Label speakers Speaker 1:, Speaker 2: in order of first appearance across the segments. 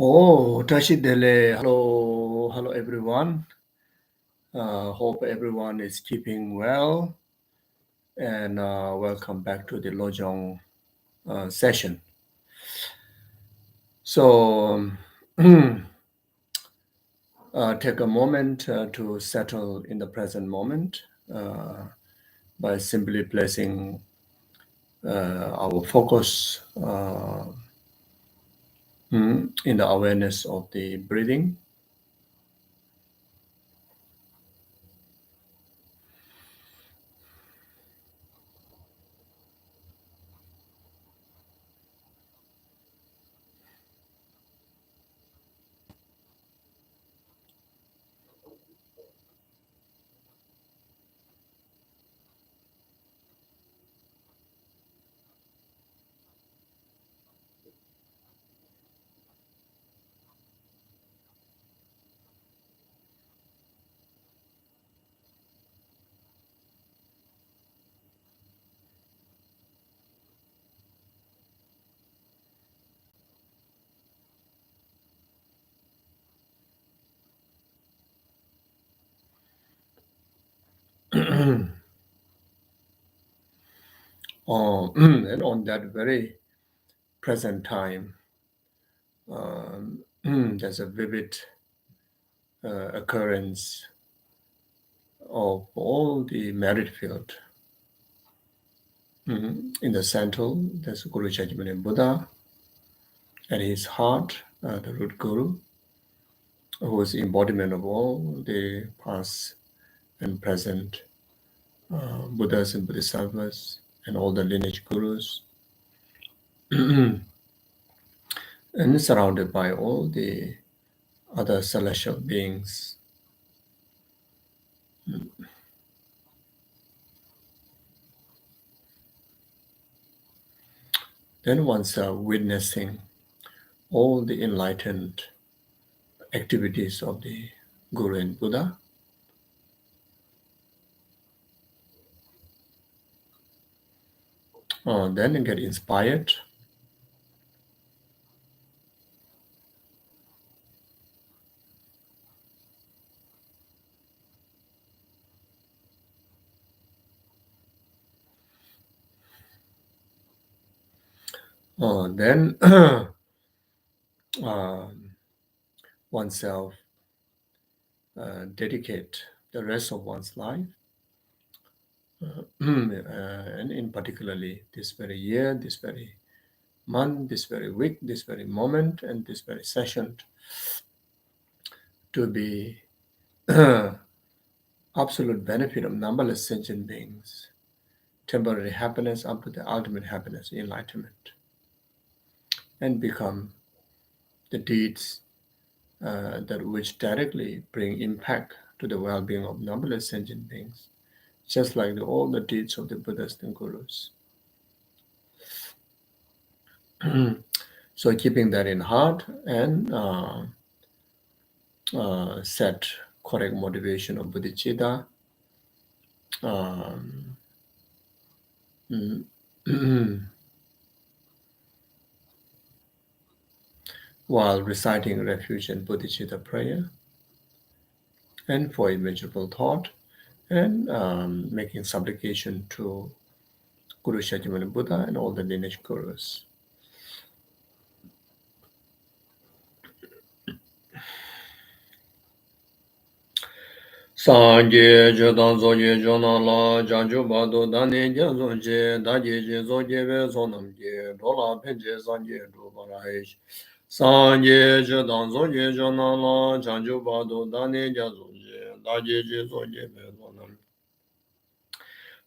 Speaker 1: Oh, Tashi Dele. Hello everyone. Hope everyone is keeping well, and welcome back to the Lojong session. So, take a moment to settle in the present moment by simply placing our focus in the awareness of the breathing. And on that very present time, there's a vivid occurrence of all the merit field. In the center, there's Guru Chaitanya Buddha. At his heart, the root Guru, who is embodiment of all the past and present Buddhas and Bodhisattvas and all the lineage Gurus, and surrounded by all the other celestial beings. Then one's witnessing all the enlightened activities of the Guru and Buddha. Then get inspired. Then oneself dedicate the rest of one's life, and in particularly this very year, this very month, this very week, this very moment, and this very session, to be absolute benefit of numberless sentient beings, temporary happiness up to the ultimate happiness, enlightenment, and become the deeds that which directly bring impact to the well-being of numberless sentient beings, just like all the deeds of the Buddhas and Gurus. So keeping that in heart and set correct motivation of bodhicitta, um, while reciting refuge and bodhicitta prayer, and for immeasurable thought, and making supplication to Guru Shakyamuni Buddha and all the lineage gurus. Sanje Jodan Zoye Jonala Janju Bado Dani Jazonje Daji Zoye Sonamje Dola Penje Sanje Dubaraish Sanje Jodan Zoye Jonala Janju Bado Dani Jazonje Daji Zoye Sonam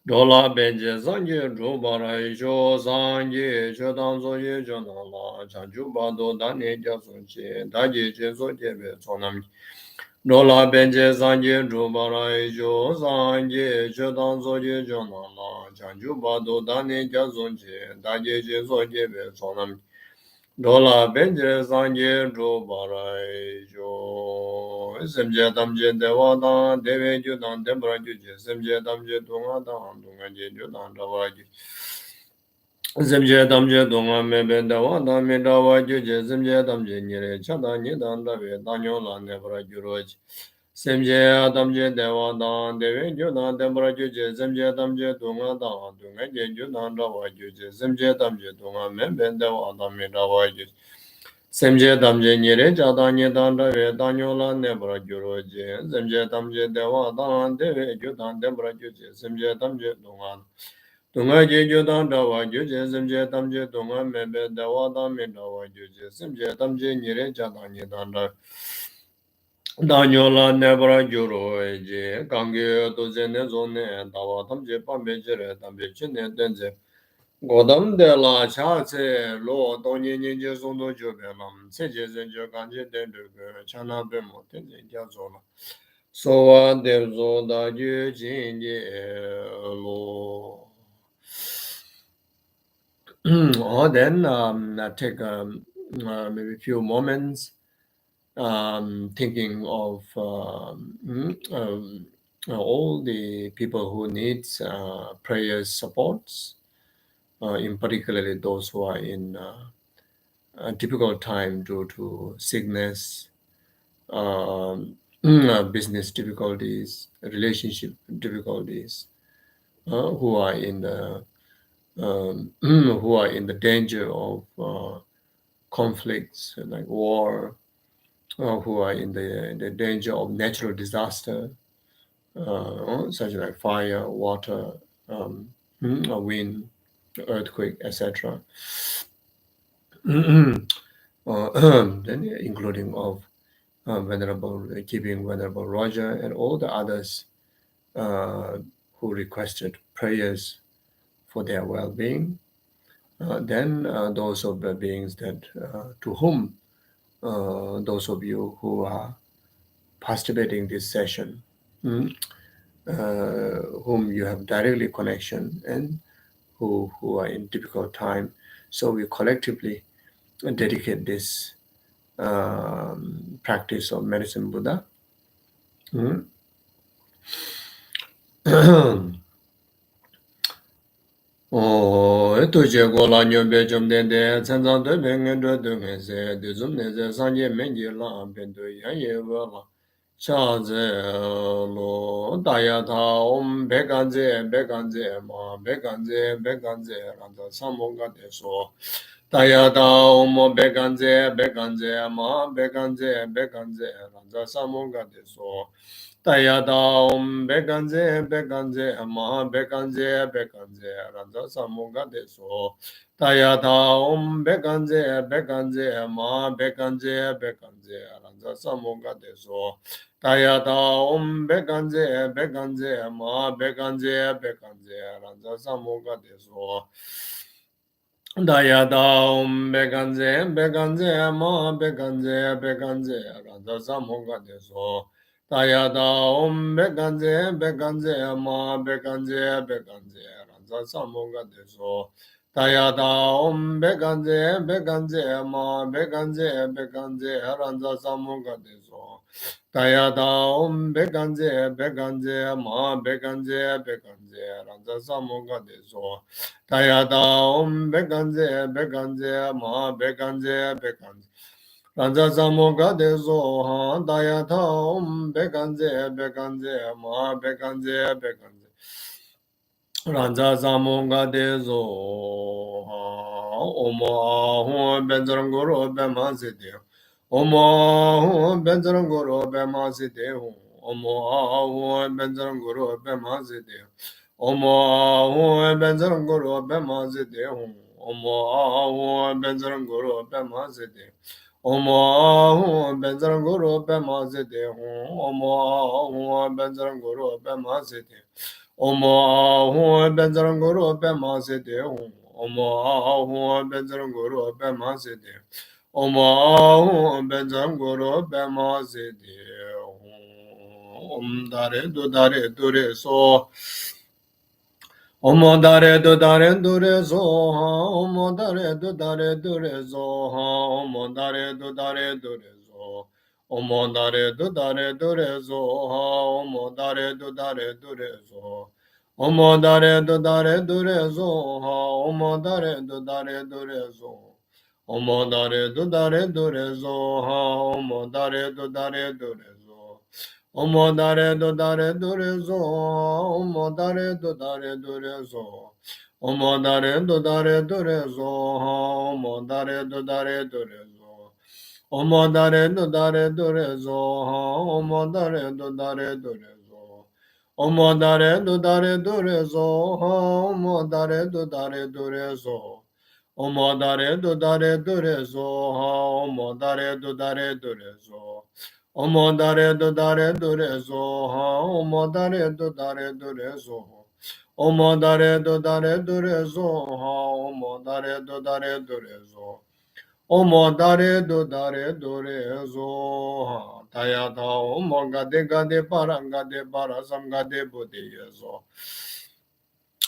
Speaker 1: Dola Penje Sanje Dubaraish Sanje Jodan Zoye Jonala Janju Bado Dani Jazonje Daji Zoye Sonam Dola Benje Sanje Drubarai Jo Sanje Chedan Zoje Jonala Janju Bado Dani Jazonje Daje Zoje Sonam Dola Benje Sanje Drubarai Jo Semje Damje Devada Deve Judan Debra Juje Semje Damje Dunga Dan Dunga Je Judan Davaji Zemje damje donga mebe dawa dame dawa juje zemje damje nyere chada nidan dawe danyo la nebra gyuroj. Semje damje dewa dan dewe gyudan dembra juje zemje damje donga dan dunga je gyudan dawa juje zemje damje donga mebe dawa dame dawa juje. Semje damje nyere chada nidan dawe danyo la nebra gyuroj. Zemje damje dewa dan dewe gyudan dembra juje zemje damje donga Dunga je dan dawa juje simje tamje dunga mebe dawa dan me dawa juje simje tamje nyere jada nye dan da danyo nebra juro je kange to zene zone dawa tamje pambe jere tamje chine denze godam de la cha che lo do nye nye je zondo jo be lam se je zen jo kanje den de chana be mo ten je ja zo la so wa de zo da ju jin je lo then take maybe a few moments thinking of all the people who needs prayers supports, in particularly those who are in a difficult time due to sickness, business difficulties, relationship difficulties, who are in the who are in the danger of conflicts like war, who are in the danger of natural disaster, such like fire, water, wind, earthquake, etc. Then including of venerable, keeping venerable Roger and all the others who requested prayers for their well-being. Then those of the beings that to whom those of you who are participating this session, whom you have directly connection and who are in difficult time. So we collectively dedicate this practice of medicine Buddha. Tu je go la nyo be chom den de chan zang de be ngen de ngen se de zum ne ze sang ye men ji la ben de yan ye wa la cha ze lo da ya ta om be gan ze ma be gan ze ran da sam mo ga de so da ya ta om mo be gan ze ma be gan ze ran da sam mo ga de so Tayada bekanze ma bekanze ranza samunga deso Tayada bekanze ma bekanze ranza samunga deso Tayada bekanze ma bekanze ranza samunga deso Dayada bekanze ma bekanze ranza samunga deso Tayada bekanze ma bekanze ranza samunga deso Tayada bekanze ma bekanze ranza samunga deso Tayada bekanze ma bekanze ranza samunga deso Tayada bekanze ma bekanze Ranza samoga de zo ha daya tha bekanze ma bekanze Ranza samoga de zo ha omo ahu benzaram guru bema se de omo ahu benzaram guru bema se de omo ahu benzaram guru bema se de omo ahu benzaram guru bema se de omo ahu benzaram guru bema se de Omo benzaram guru bema zede Omo benzaram guru bema zede Omo benzaram guru bema zede Omo benzaram guru bema zede Omo benzaram guru bema zede Dare dure so Omo dare dure zo ha Omo dare dure zo ha Omo dare dure zo Omo dare dure zo ha Omo dare dure zo Omodare dodare dure zo ha. Omodare dodare dure zo. Omodare dodare dure zo ha. Omodare dodare dure zo. Omodare dodare dure zo ha. Omodare dodare dure zo. Omodare dodare dure zo ha. Omodare dodare dure zo. Omodare dodare dure zo ha. Omodare dodare dure zo. Omodare dodare dure zo ha. Omodare dodare dure zo. Omodare dodare dure zo ha. Omodare dodare dure zo. Omodare dodare dure zo ha. Omodare dodare dure zo. Omodare dodare dure zo ha. Omodare dodare dure zo. Omodare dodare dure zo ha. Tayata omogade gade parangade parasamgade bodhi zo.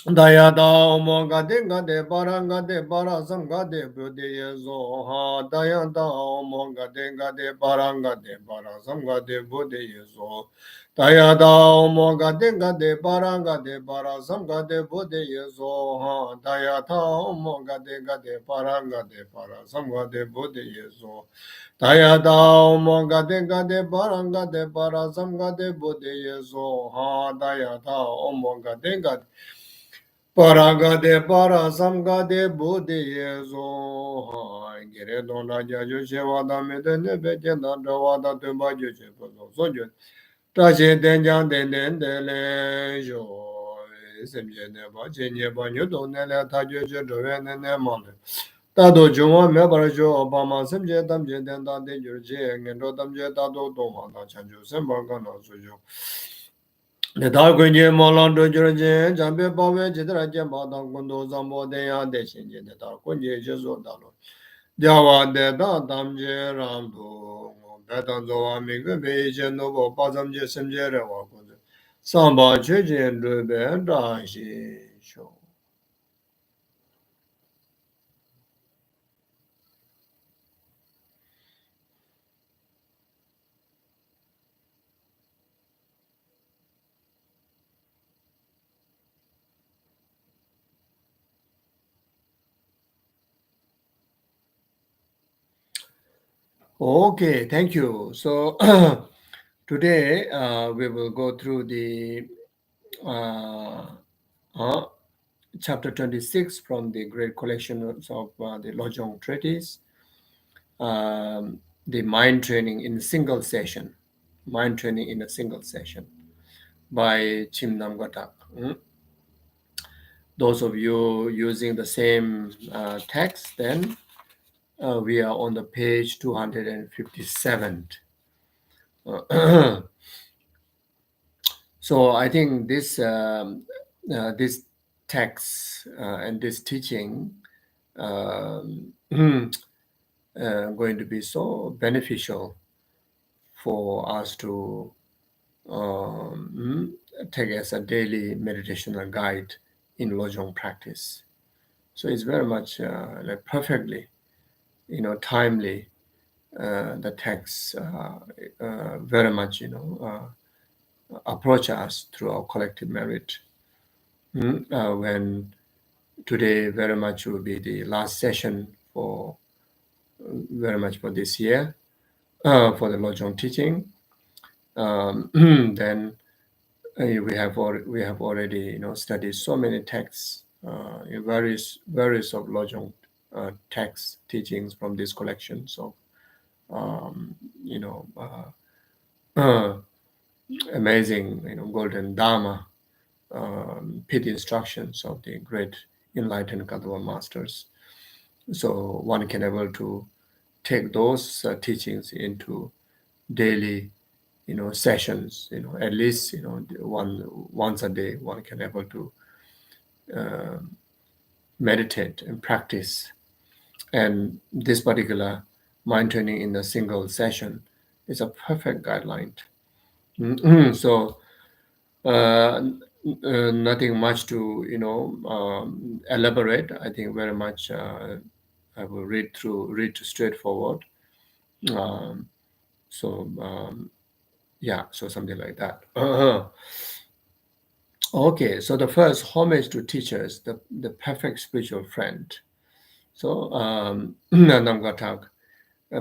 Speaker 1: Dayada omogade gade parangade parasamgade bodhi zo ha. Dayada omogade gade parangade parasamgade bodhi zo. Dayada omogade gade parangade parasamgade bodhi zo ha. Dayata omogade gade parangade parasamgade bodhi zo. Dayada omogade gade parangade parasamgade bodhi zo ha. Dayata omogade gade Paragade parasamgade buddhi zo ha. Gire donda jaju shevada mede nebeke nanda wada tumba juche paso sojo. Tashi tenjan den dele jo. Semje neba chenye banyo donele tajyo che dove nene male. Tado jungwa me parajo obama semje tamje den dante jurje ngendo tamje tado donga na chanjo semba gana sojo. Nidha kunje molang do jurje, jambe bawe jidra jemba dang kundo zambo deya deshin je nidha kunje jesu dalo. Jawa de da damje ramdo, betan zowa mingi beije nobo pasam je semje rewa kunze. Samba che je rube dashi sho. Okay, thank you. So today we will go through the uh, uh, chapter 26 from the great collection of the Lojong treatise, the mind training in a single session, mind training in a single session by Chim Namgatak. Those of you using the same text, then we are on the page 257. So I think this text and this teaching going to be so beneficial for us to take as a daily meditational guide in Lojong practice. So it's very much like perfectly, timely. The text very much, approach us through our collective merit. When today very much will be the last session for very much for this year for the Lojong teaching. Then we have already studied so many texts, various of Lojong texts teachings from this collection. So you know amazing golden Dharma pit instructions of the great enlightened Kadava masters. So one can able to take those teachings into daily sessions, at least once a day one can able to meditate and practice. And this particular mind training in a single session is a perfect guideline. So nothing much to elaborate. I think very much I will read straightforward. um, so yeah, so something like that. Okay, so the first homage to teachers, the perfect spiritual friend. So Namgatak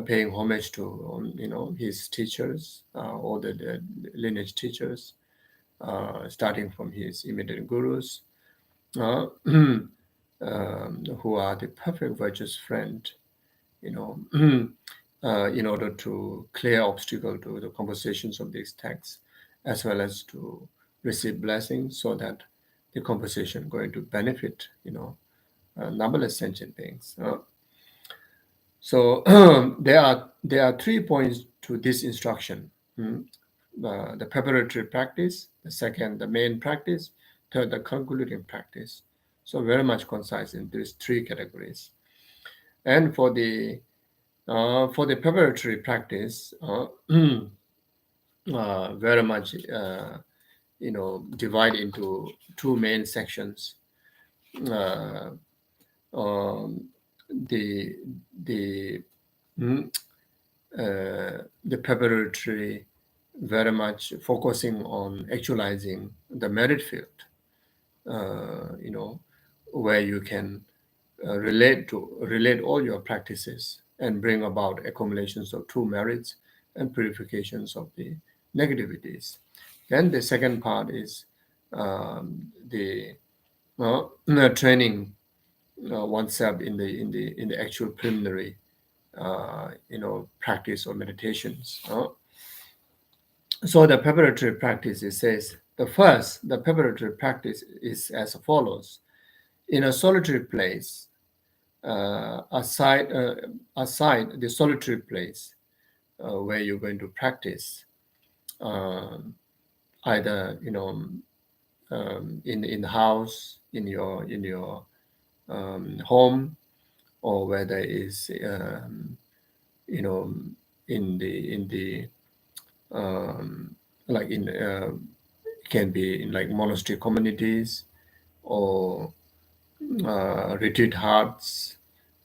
Speaker 1: paying homage to his teachers, all the lineage teachers, starting from his immediate gurus, who are the perfect virtuous friend, you know, in order to clear obstacle to the compositions of these texts, as well as to receive blessings, so that the composition going to benefit, numberless sentient beings. So there are 3 points to this instruction. The preparatory practice, the second, the main practice, third, the concluding practice. So very much concise in these three categories. And for the preparatory practice, very much divide into two main sections. Uh, um, the the mm, the preparatory very much focusing on actualizing the merit field, where you can relate all your practices and bring about accumulations of true merits and purifications of the negativities. Then the second part is the training oneself in the actual preliminary practice or meditations. So the preparatory practice, it says, the preparatory practice is as follows. In a solitary place, aside the solitary place where you're going to practice, um, either in the house, in your home, or whether is you know in the like in can be in like monastery communities, or retreat huts,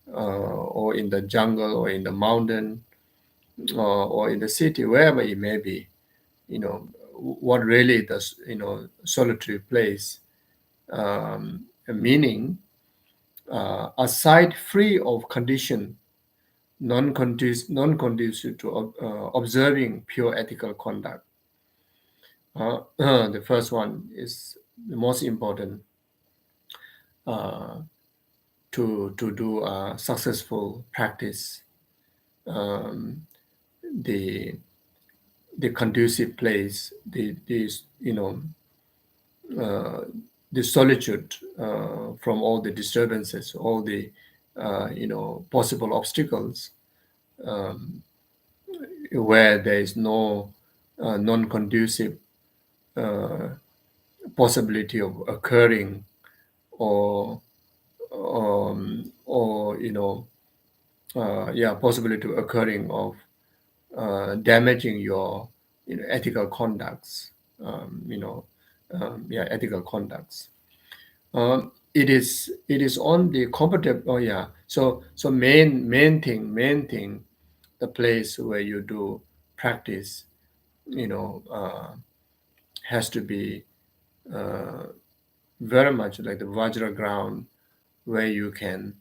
Speaker 1: or in the jungle, or in the mountain, or in the city, wherever it may be. What really the solitary place meaning, a free of condition, non-conducive to observing pure ethical conduct. The first one is the most important, uh, to do a successful practice. Um, the the conducive place, uh, the solitude from all the disturbances, all the possible obstacles, um, where there is no non-conducive uh, possibility of occurring, or possibility of occurring of damaging your ethical conducts. Ethical conducts. It is on the compatible. Oh yeah. So main thing, the place where you do practice, has to be very much like the Vajra ground, where you can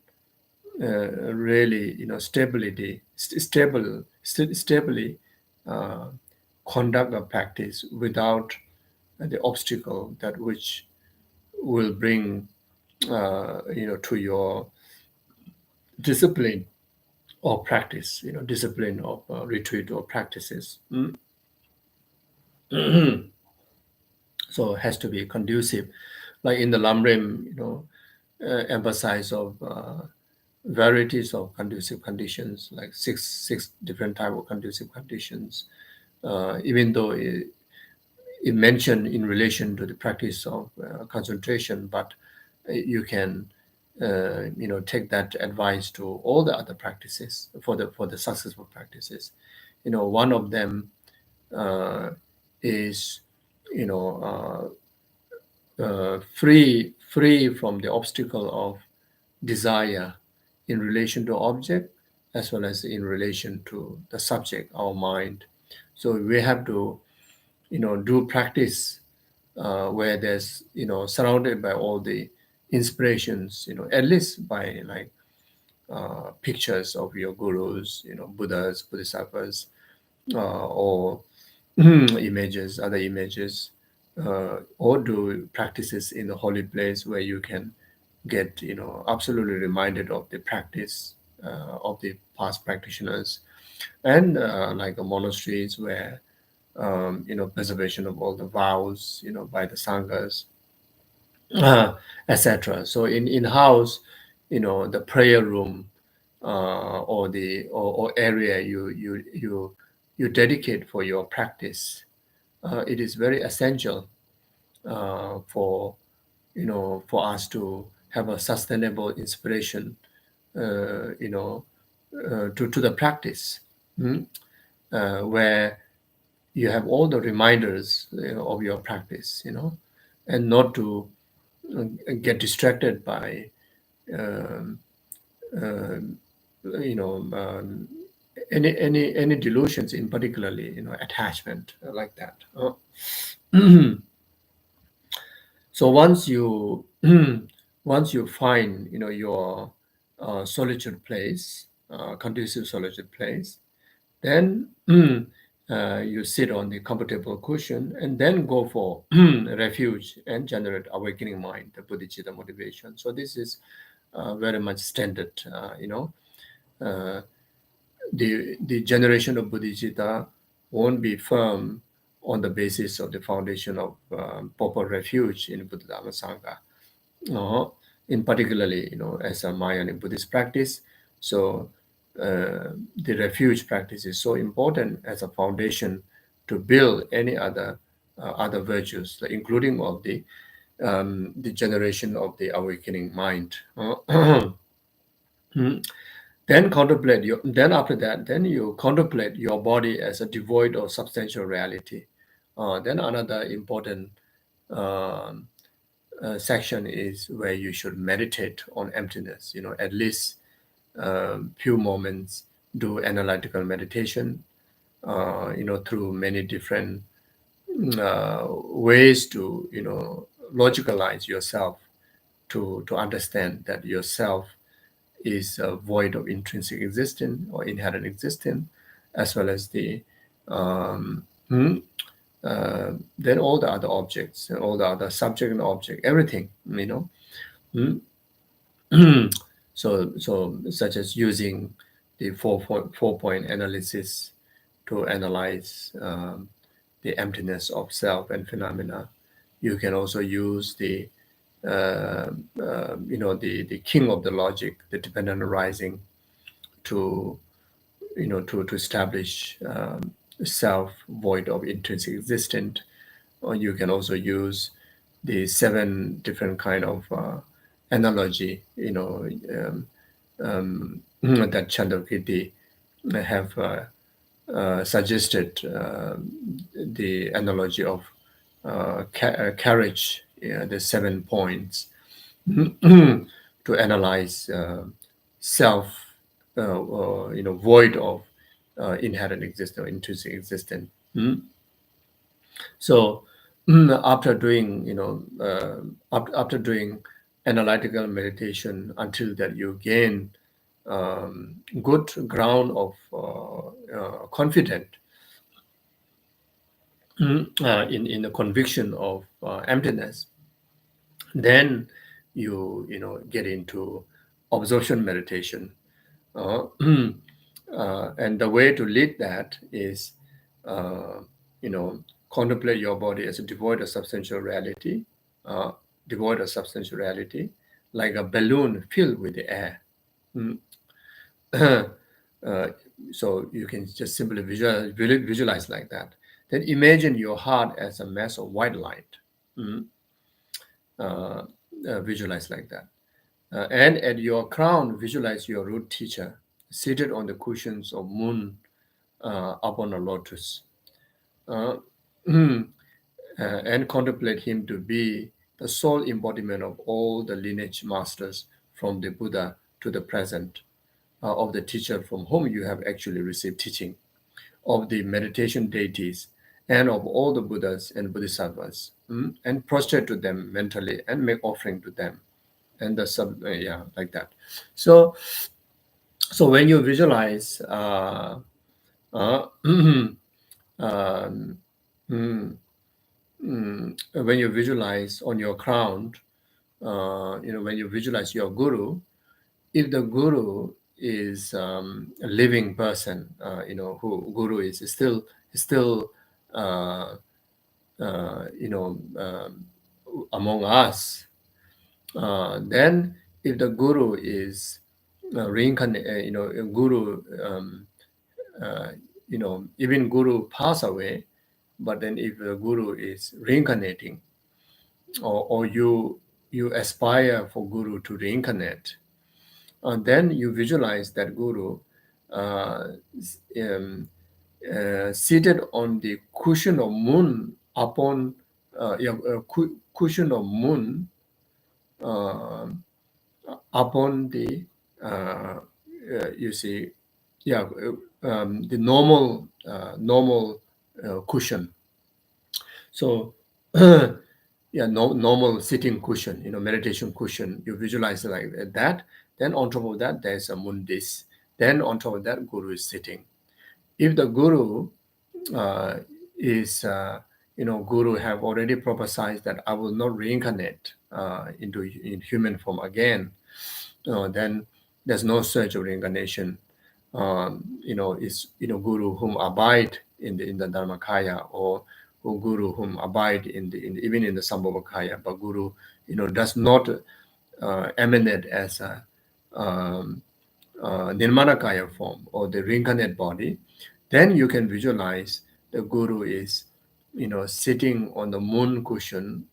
Speaker 1: really stably uh, conduct a practice without the obstacle that which will bring to your discipline or practice, discipline of retreat or practices. So it has to be conducive, like in the Lamrim, emphasize of varieties of conducive conditions, like six different type of conducive conditions. Even though it mentioned in relation to the practice of concentration, but you can take that advice to all the other practices, for the successful practices. One of them uh, is free from the obstacle of desire in relation to object, as well as in relation to the subject, our mind. So we have to do practice where there's, surrounded by all the inspirations, at least by like pictures of your gurus, Buddhas, Bodhisattvas, or images, other images, or do practices in a holy place where you can get, absolutely reminded of the practice of the past practitioners, and like monasteries where, preservation of all the vows, by the sanghas, etc. So in house, the prayer room, or the or area you dedicate for your practice, it is very essential for, for us to have a sustainable inspiration, to the practice, where you have all the reminders, of your practice, and not to get distracted by, um, um, you know, um, any delusions, in particularly, attachment, like that. So once you once you find, your solitude place, conducive solitude place, then you sit on the comfortable cushion and then go for refuge and generate awakening mind, the bodhicitta motivation. So this is very much standard, uh, the generation of bodhicitta won't be firm on the basis of the foundation of proper refuge in Buddha Dharma Sangha. uh, in particularly, as a Mahayana Buddhist practice. So the refuge practice is so important as a foundation to build any other virtues, including of the generation of the awakening mind. Then contemplate your. Then after that, then you contemplate your body as a devoid of substantial reality. Then another important um section is where you should meditate on emptiness. At least few moments, do analytical meditation. Through many different ways to, logicalize yourself, to understand that yourself is void of intrinsic existence or inherent existence, as well as the then all the other objects, all the other subject and object, everything, so such as using the four point analysis to analyze the emptiness of self and phenomena. You can also use the king of the logic, the dependent arising, to to establish self void of intrinsic existence. Or you can also use the seven different kind of analogy, that Chandrakirti have suggested, the analogy of carriage, the 7 points, to analyze self, void of inherent existence or intrinsic existence. So after doing, after doing analytical meditation, until that you gain good ground of confidence in the conviction of emptiness, then you get into absorption meditation. uh, and the way to lead that is, uh, contemplate your body as a devoid of substantial reality, uh, devoid of substantial reality, like a balloon filled with the air. Mm. uh, so you can just simply visualize like that. Then imagine your heart as a mass of white light. Mm. Uh, Visualize like that. And at your crown, visualize your root teacher seated on the cushions of moon, upon a lotus. Uh, and contemplate him to be the sole embodiment of all the lineage masters from the Buddha to the present, of the teacher from whom you have actually received teaching, of the meditation deities, and of all the Buddhas and Bodhisattvas, and prostrate to them mentally and make offering to them, and the like that. So, so when you visualize, um, mm, when you visualize on your crown, when you visualize your guru, if the guru is a living person, who guru is still uh, among us, then if the guru is reincarnate, guru, uh, even guru pass away, but then if the guru is reincarnating, or you aspire for guru to reincarnate, then you visualize that guru uh, um, seated on the cushion of moon upon cushion of moon uh, upon the you see, yeah, the normal cushion. So yeah, normal sitting cushion, meditation cushion. You visualize it like that. Then on top of that, there's a moon disk. Then on top of that, guru is sitting. If the guru uh, is, guru have already prophesied that I will not reincarnate in human form again, then there's no search of reincarnation. Is guru whom abide in the Dharmakaya, or guru whom abide even in the Sambhavakaya, but guru does not emanate as a Nirmanakaya form or the reincarnate body. Then you can visualize the guru is sitting on the moon cushion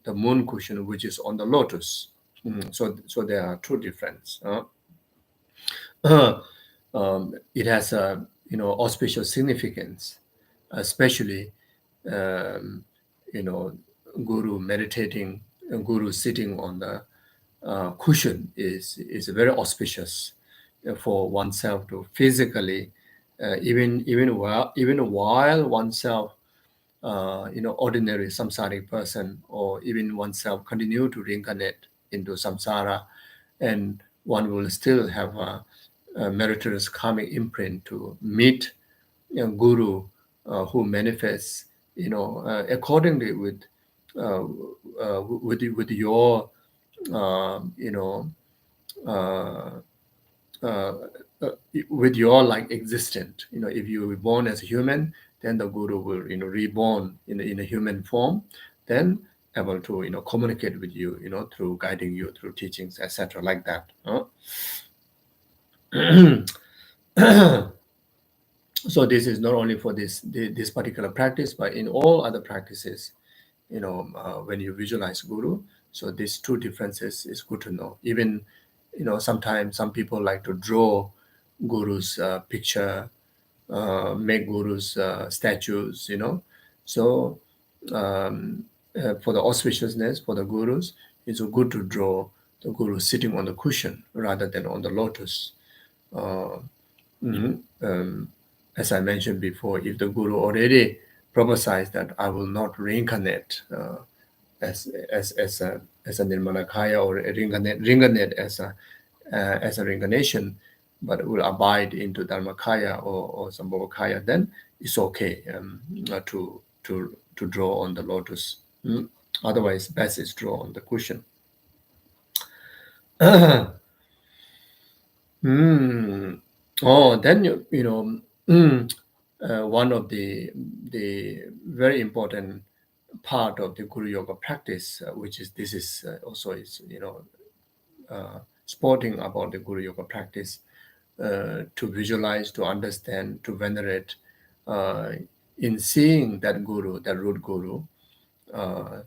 Speaker 1: which is on the lotus. So there are two difference. It has a auspicious significance, especially um, guru meditating, guru sitting on the cushion is very auspicious for oneself to physically, even while oneself, ordinary samsaric person, or even oneself continue to reincarnate into samsara, and one will still have a meritorious karmic imprint to meet guru who manifests, accordingly uh, with your, you know, uh, uh, uh, with your like existent. If you were born as a human, then the guru will reborn in a human form, then able to communicate with you, through guiding you through teachings, etc., like that. So this is not only for this particular practice, but in all other practices, when you visualize guru. So these two differences is good to know. Even sometimes some people like to draw guru's picture, make guru's statues. So for the auspiciousness for the gurus, it's good to draw the guru sitting on the cushion rather than on the lotus. Uh, as I mentioned before, if the guru already prophesies that I will not reincarnate as a nirmanakaya, or reincarnate as a reincarnation, but will abide into dharmakaya or sambhavakaya, then it's okay to draw on the lotus. Otherwise, best is draw on the cushion. Then one of the very important part of the Guru Yoga practice, which is this is also is sporting about the Guru Yoga practice, to visualize, to understand, to venerate, uh, in seeing that Guru, that root Guru, uh,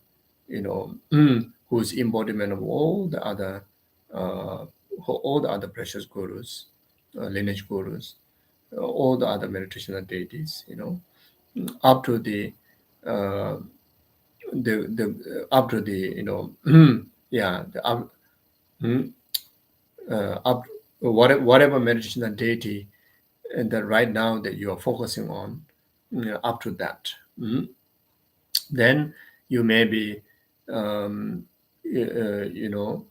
Speaker 1: who's embodiment of uh, all the other precious gurus, lineage gurus, all the other meditational deities, up to uh, the up to the yeah, the mm, up whatever meditational deity and that right now that you are focusing on, up to that. then you may be, um, you know,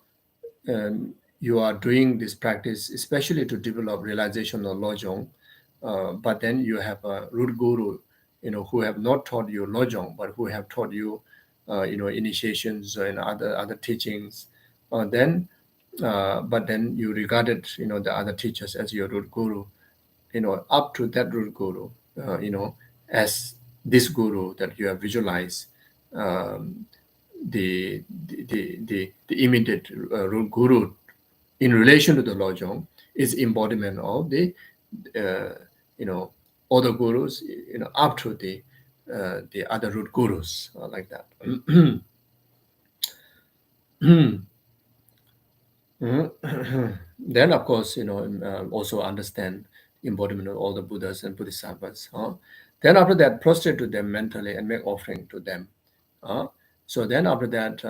Speaker 1: you are doing this practice especially to develop realization of Lojong, but then you have a root guru, who have not taught you Lojong, but who have taught you, initiations and other teachings. Then, but then you regarded, the other teachers as your root guru, up to that root guru, as this guru that you have visualized, um, the immediate root guru in relation to the Lojong is embodiment of the, uh, you know, other gurus, up to the other root gurus, like that. Then, of course, also understand embodiment of all the Buddhas and Bodhisattvas. Then after that, prostrate to them mentally and make offering to them. Uh, so then after that,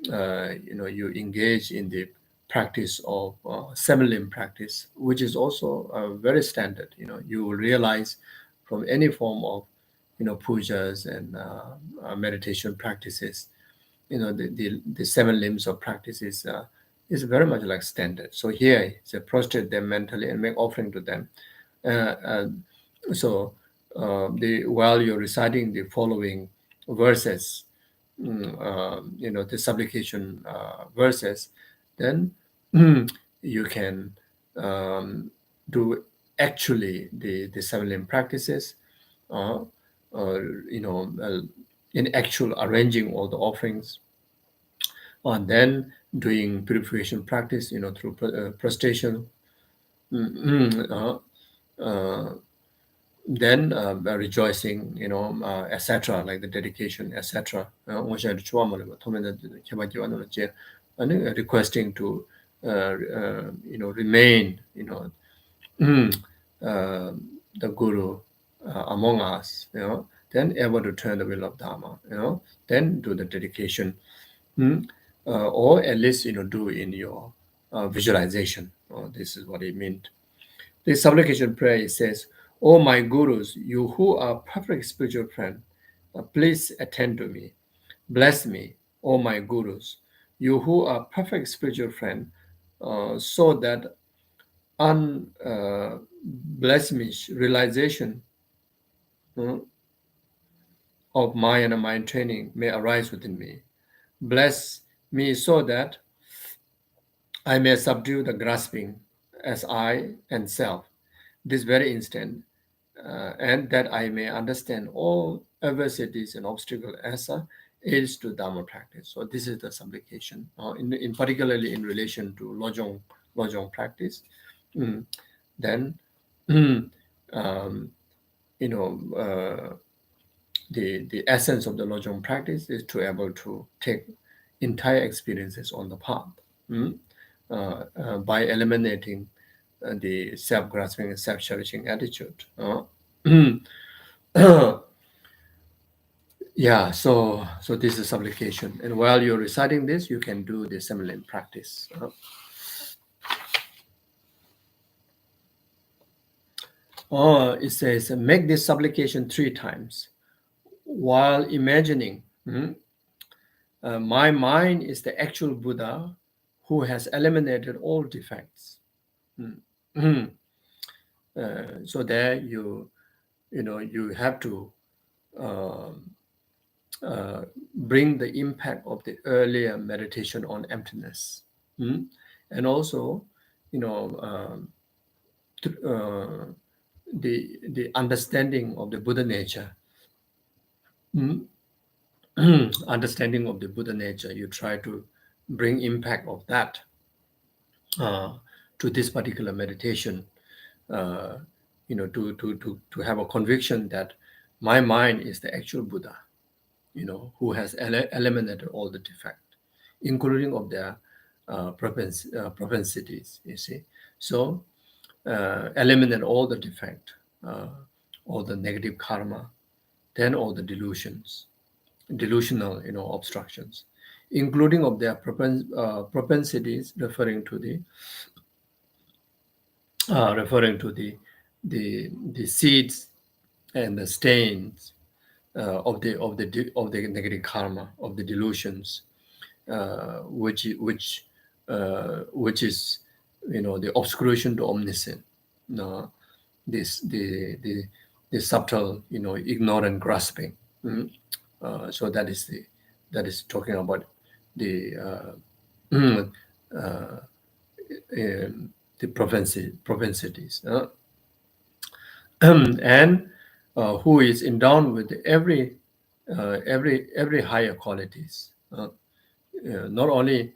Speaker 1: you engage in the practice of seven limb practice, which is also very standard. You will realize from any form of, pujas and meditation practices, the seven limbs of practice is very much like standard. So here, it's prostrate them mentally and make offering to them. Uh, uh, so while you're reciting the following verses, the supplication verses, then you can do actually the seven limb practices, uh, you know, uh, in actual arranging all the offerings, and then doing purification practice, through prostration. Uh, uh, then rejoicing, etc., like the dedication, etc. And requesting to, remain, uh, the guru among us, then ever to turn the will of Dharma, then do the dedication, or at least, do in your visualization. This is what it meant. The supplication prayer says, "O my gurus, you who are perfect spiritual friend, please attend to me. Bless me, O my gurus, you who are perfect spiritual friend, so that unblemished realization uh, of mind and mind training may arise within me. Bless me so that I may subdue the grasping as I and self this very instant, and that I may understand all adversities and obstacles as a aids to Dharma practice." So this is the supplication, in particularly in relation to Lojong practice. Mm. Then, um, you know, the essence of the Lojong practice is to able to take entire experiences on the path, by eliminating the self-grasping and self-cherishing attitude. Yeah, so this is supplication, and while you're reciting this, you can do the similar practice. It says, make this supplication 3 times while imagining, my mind is the actual Buddha who has eliminated all defects. So there you have to um, bring the impact of the earlier meditation on emptiness, and also, you know, the understanding of the Buddha nature. Understanding of the Buddha nature, you try to bring impact of that uh, to this particular meditation. Uh, to have a conviction that my mind is the actual Buddha, who has eliminated all the defect, including of their propensities. You see, so eliminate all the defect, all the negative karma, then all the delusional, obstructions, including of their propensities, referring to the seeds and the stains of the negative karma, of the delusions, which is, the obscuration to omniscient. Uh, this the subtle, ignorant grasping. Mm. So that is talking about the uh, the propensities, and who is endowed with every higher qualities. Not only,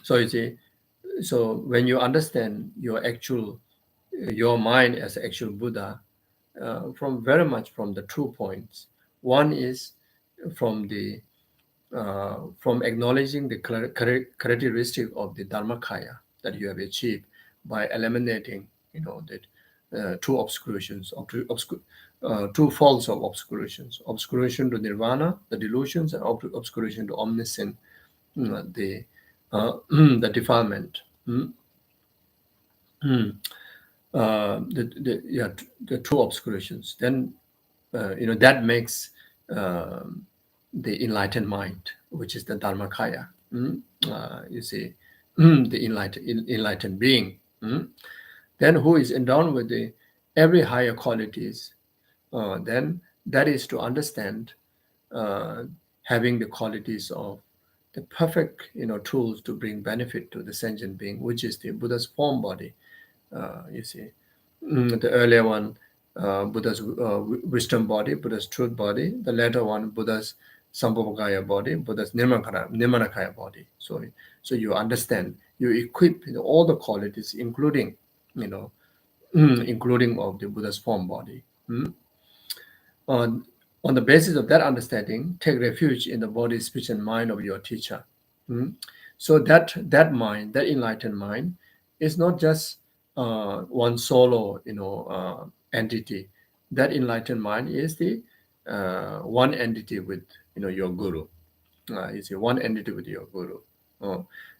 Speaker 1: so you see, so when you understand your mind as actual Buddha, from very much from the 2 points. One is from the from acknowledging the characteristic of the Dharmakaya that you have achieved by eliminating, that two obscurations, two faults of obscurations: obscuration to nirvana, the delusions, and obscuration to omniscient, the the defilement. The two obscurations. Then that makes the enlightened mind, which is the Dharmakaya. You see, the enlightened being. Then who is endowed with the every higher qualities. Then that is to understand, uh, having the qualities of the perfect, tools to bring benefit to the sentient being, which is the Buddha's form body. You see, the earlier one, Buddha's wisdom body, Buddha's truth body. The later one, Buddha's Sambhogakaya body, Buddha's Nirmanakaya body. So you understand, you equip, all the qualities, including, you know, including of the Buddha's form body. On, on the basis of that understanding, take refuge in the body, speech, and mind of your teacher. So that mind, that enlightened mind, is not just one solo, entity. That enlightened mind is the one entity with, your guru. You see, one entity with your guru. Uh,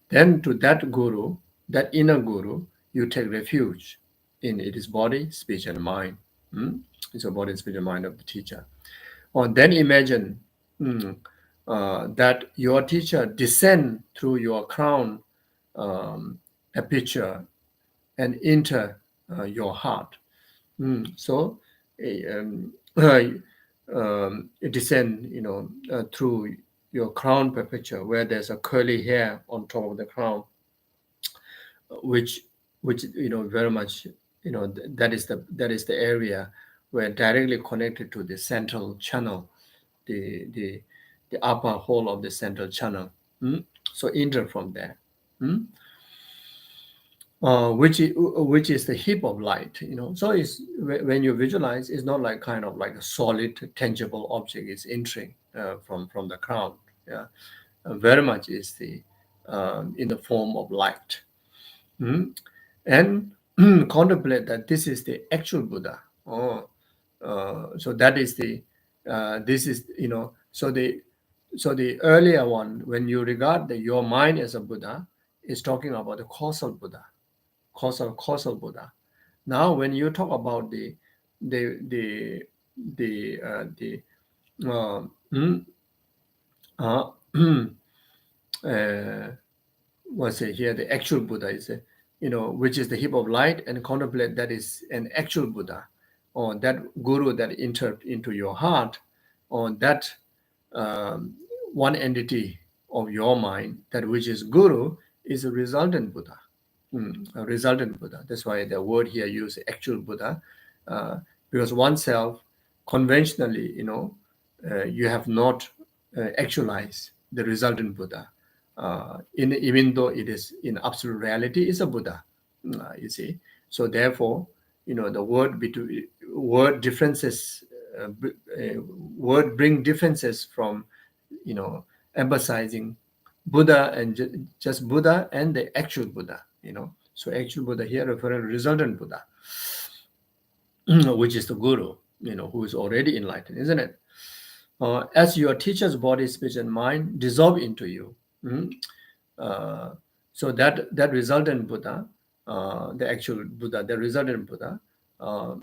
Speaker 1: then to that guru, that inner guru, you take refuge in it is body, speech, and mind. It's a body, speech, and mind of the teacher. Or then imagine, that your teacher descend through your crown, a picture, and enter your heart. So it descend, through your crown picture, where there's a curly hair on top of the crown, which very much, that is the area where directly connected to the central channel, the the the upper hole of the central channel. So enter from there. Which is the heap of light. So it's when you visualize, it's not like kind of like a solid tangible object is entering from the crown. Yeah. Very much is the in the form of light. And contemplate that this is the actual Buddha. So that is the this is, so the earlier one, when you regard your mind as a Buddha, is talking about the causal Buddha, causal Buddha. Now when you talk about the the the uh, mm, uh, uh, what's it here, the actual Buddha is which is the heap of light, and contemplate that is an actual Buddha, or that guru that entered into your heart, or that um, one entity of your mind, that which is guru, is a resultant Buddha. A resultant Buddha. That's why the word here used actual Buddha, because oneself conventionally, you have not actualized the resultant Buddha. Even though it is in absolute reality is a Buddha, you see. So therefore, the word differences, word bring differences from, emphasizing Buddha and just Buddha and the actual Buddha. So actual Buddha here referring to resultant Buddha, which is the guru, who is already enlightened, isn't it? As your teacher's body, speech, and mind dissolve into you. Uh, so that resultant Buddha, the actual Buddha, the resultant Buddha, uh,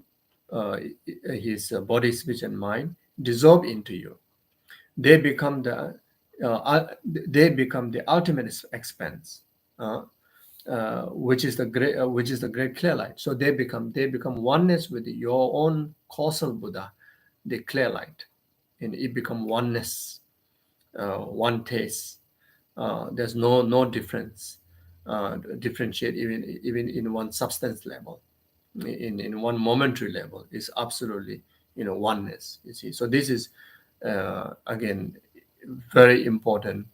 Speaker 1: his body, speech, and mind dissolve into you. They become the ultimate expanse, which is the great clear light. So they become oneness with your own causal Buddha, the clear light, and it become oneness, one taste. There's no difference, differentiate even in one substance level, in one momentary level. Is absolutely oneness. You see, so this is again very important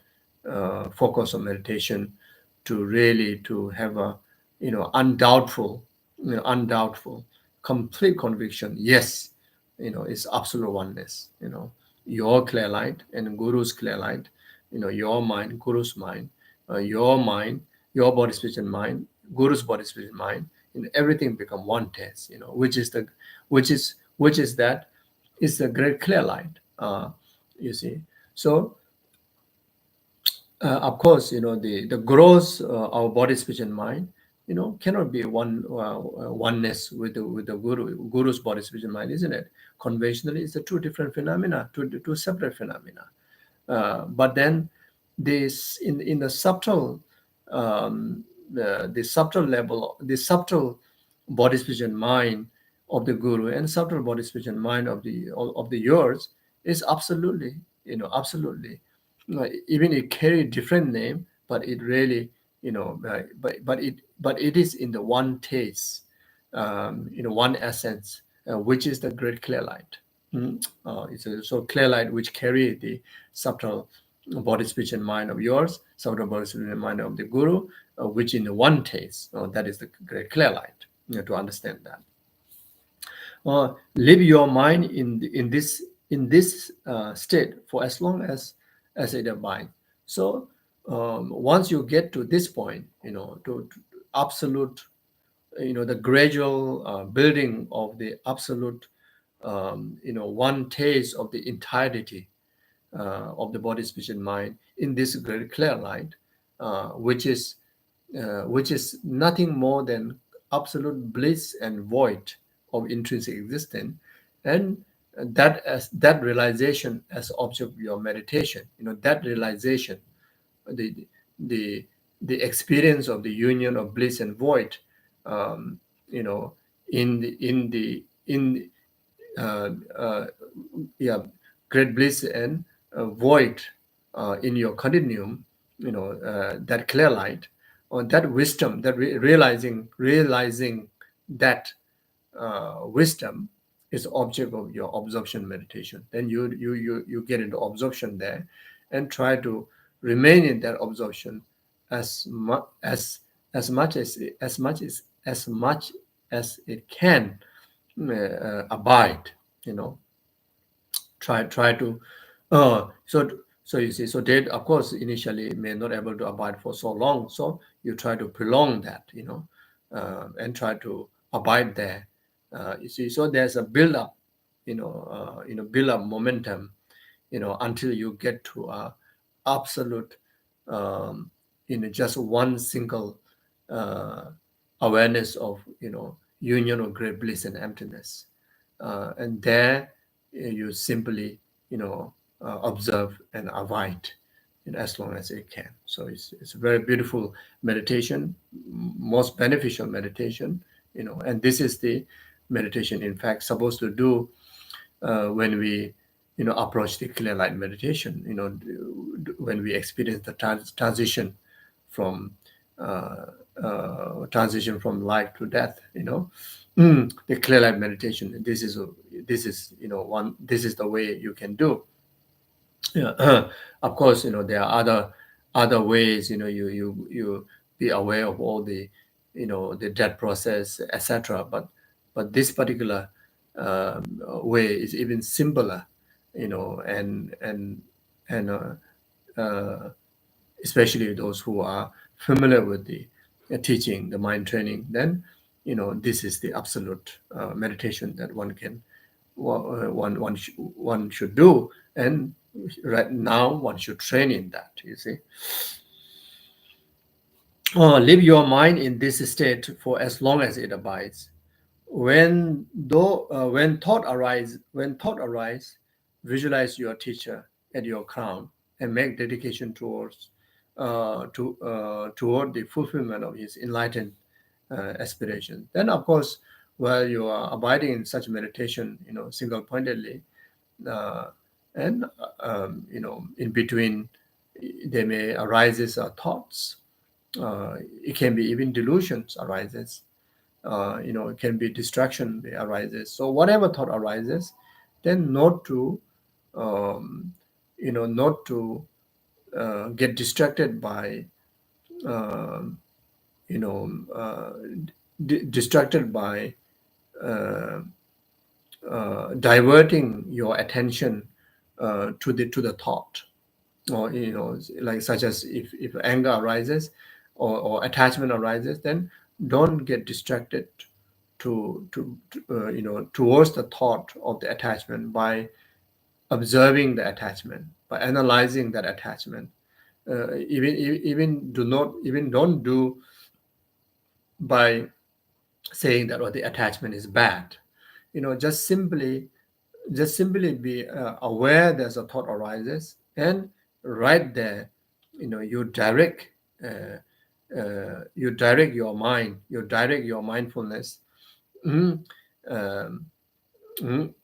Speaker 1: focus on meditation, to really to have a undoubtful complete conviction. Yes, it's absolute oneness. Your clear light and Guru's clear light, your mind, Guru's mind, your mind, your body, speech, and mind, Guru's body, speech, and mind, everything become one test. Which is the which is that is the great clear light. You see, so of course, the gross our body, speech, and mind, cannot be oneness with the guru's body, speech, and mind, isn't it? Conventionally, it's a two different phenomena, two separate phenomena. But then this in the subtle, the subtle level, the subtle body, speech, and mind of the guru, and subtle body, speech, and mind of the yours, is absolutely, absolutely, even it carry different name, but it really, but it is in the one taste, one essence, which is the great clear light. It's a so clear light which carry the subtle body, speech, and mind of yours, subtle body, speech, and mind of the guru, which in the one taste. That is the great clear light. To understand that. Live your mind in this state for as long as it abides. So once you get to this point, to absolute, the gradual building of the absolute, one taste of the entirety of the body, speech, and mind in this great clear light, which is nothing more than absolute bliss and void of intrinsic existence, and that realization as object of your meditation. That realization, the the the experience of the union of bliss and void, um, you know, in uh, uh, yeah, great bliss and void in your continuum, that clear light, or that wisdom, that realizing that wisdom is object of your absorption meditation. Then you get into absorption there, and try to remain in that absorption as much as much as it can abide. You know, try to so you see, so they of course initially may not able to abide for so long, so you try to prolong that, and try to abide there. You see, so there's a build up, build up momentum, until you get to a absolute, just one single uh, awareness of, union of great bliss and emptiness. And there you simply, observe and abide, as long as it can. So it's a very beautiful meditation, most beneficial meditation, and this is the meditation, in fact, supposed to do when we, approach the clear light meditation, when we experience the transition from life to death, the clear light meditation. This is the way you can do. Yeah. Of course, there are other ways. You be aware of all the, the death process, etc. But this particular way is even simpler, and especially those who are familiar with the teaching, the mind training. Then, this is the absolute meditation that one should do, and right now one should train in that. You see, leave your mind in this state for as long as it abides. When thought arise, visualize your teacher at your crown and make dedication toward the fulfillment of his enlightened aspiration. Then, of course, while you are abiding in such meditation, single-pointedly, uh, and in between, there may arises thoughts. It can be even delusions arises. It can be distraction arises. So whatever thought arises, then um, not to get distracted by, um, you know, uh, distracted by uh, diverting your attention to the thought, or like such as if anger arises or attachment arises, then don't get distracted towards the thought of the attachment by observing the attachment, by analyzing that attachment. Even don't do by saying that, oh, the attachment is bad. Just simply be aware there's a thought arises, and right there, uh, you direct your mind, you direct your mindfulness. mm, um, mm,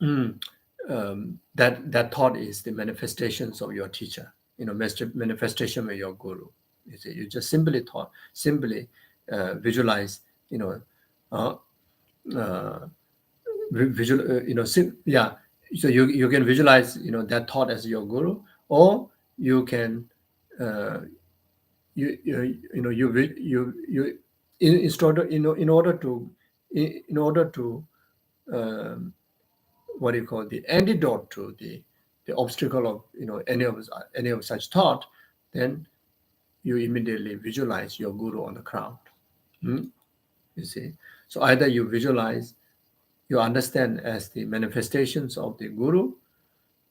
Speaker 1: mm, that thought is the manifestations of your teacher, manifestation of your guru. You see, you just simply visualize, uh, uh, visual, yeah. So you can visualize, that thought as your guru, or you can, uh, you in order to um, what do you call, the antidote to the obstacle of, any of such thought, then you immediately visualize your guru on the ground. Hmm? You see, so either you visualize, you understand as the manifestations of the guru,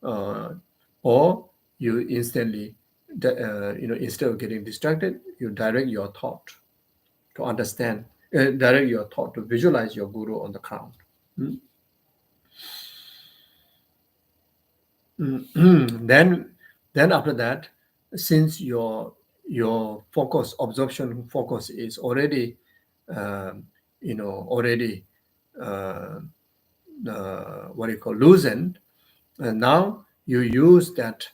Speaker 1: uh, or you instantly, instead of getting distracted, you direct your thought to understand, direct your thought to visualize your guru on the ground. Mm. Then after that, since your focus, absorption focus is already, already, uh, what do you call, loosened, and now you use that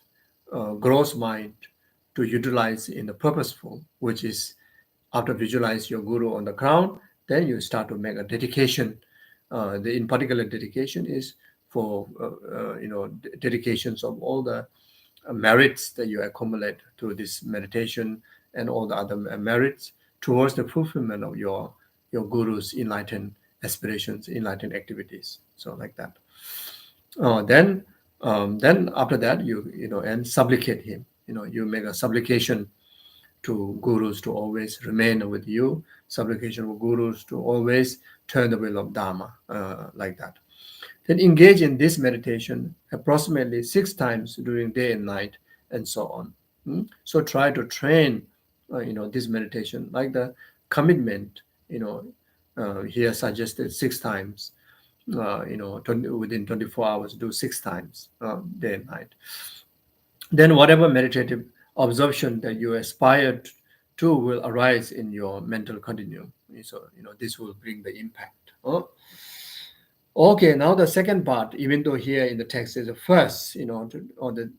Speaker 1: gross mind to utilize in the purposeful, which is after visualize your guru on the ground, then you start to make a dedication. The in particular dedication is for dedications of all the merits that you accumulate through this meditation, and all the other merits towards the fulfillment of your guru's enlightened aspirations, enlightened activities. So like that. Then after that, and supplicate him. You make a supplication to gurus to always remain with you. Supplication for gurus to always turn the wheel of Dharma, like that. Then engage in this meditation approximately 6 times during day and night, and so on. So try to train, this meditation, like the commitment, here suggested 6 times, within 24 hours, do 6 times, day and night. Then whatever meditative absorption that you aspire to will arise in your mental continuum. So, this will bring the impact. Okay, now the second part, even though here in the text is the first, or the,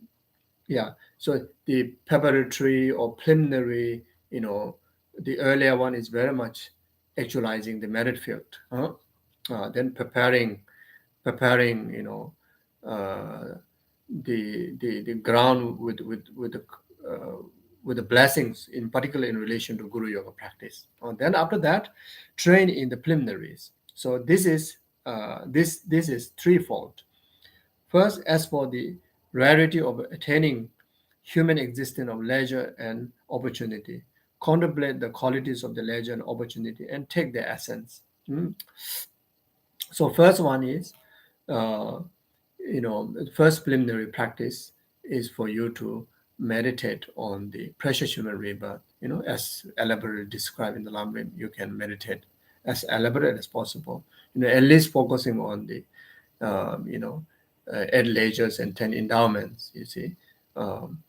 Speaker 1: yeah. So the preparatory or preliminary, the earlier one is very much actualizing the merit field. Then preparing, uh, the ground uh, with the blessings, in particular in relation to Guru Yoga practice. Then after that, train in the preliminaries. So this is threefold. First, as for the rarity of attaining human existence of leisure and opportunity, contemplate the qualities of the leisure and opportunity and take their essence. So first one is, uh, first preliminary practice is for you to meditate on the precious human rebirth. As elaborately described in the Lamrim, you can meditate as elaborate as possible. At least focusing on the, um, you know, 8 layers and 10 endowments, you see. Um,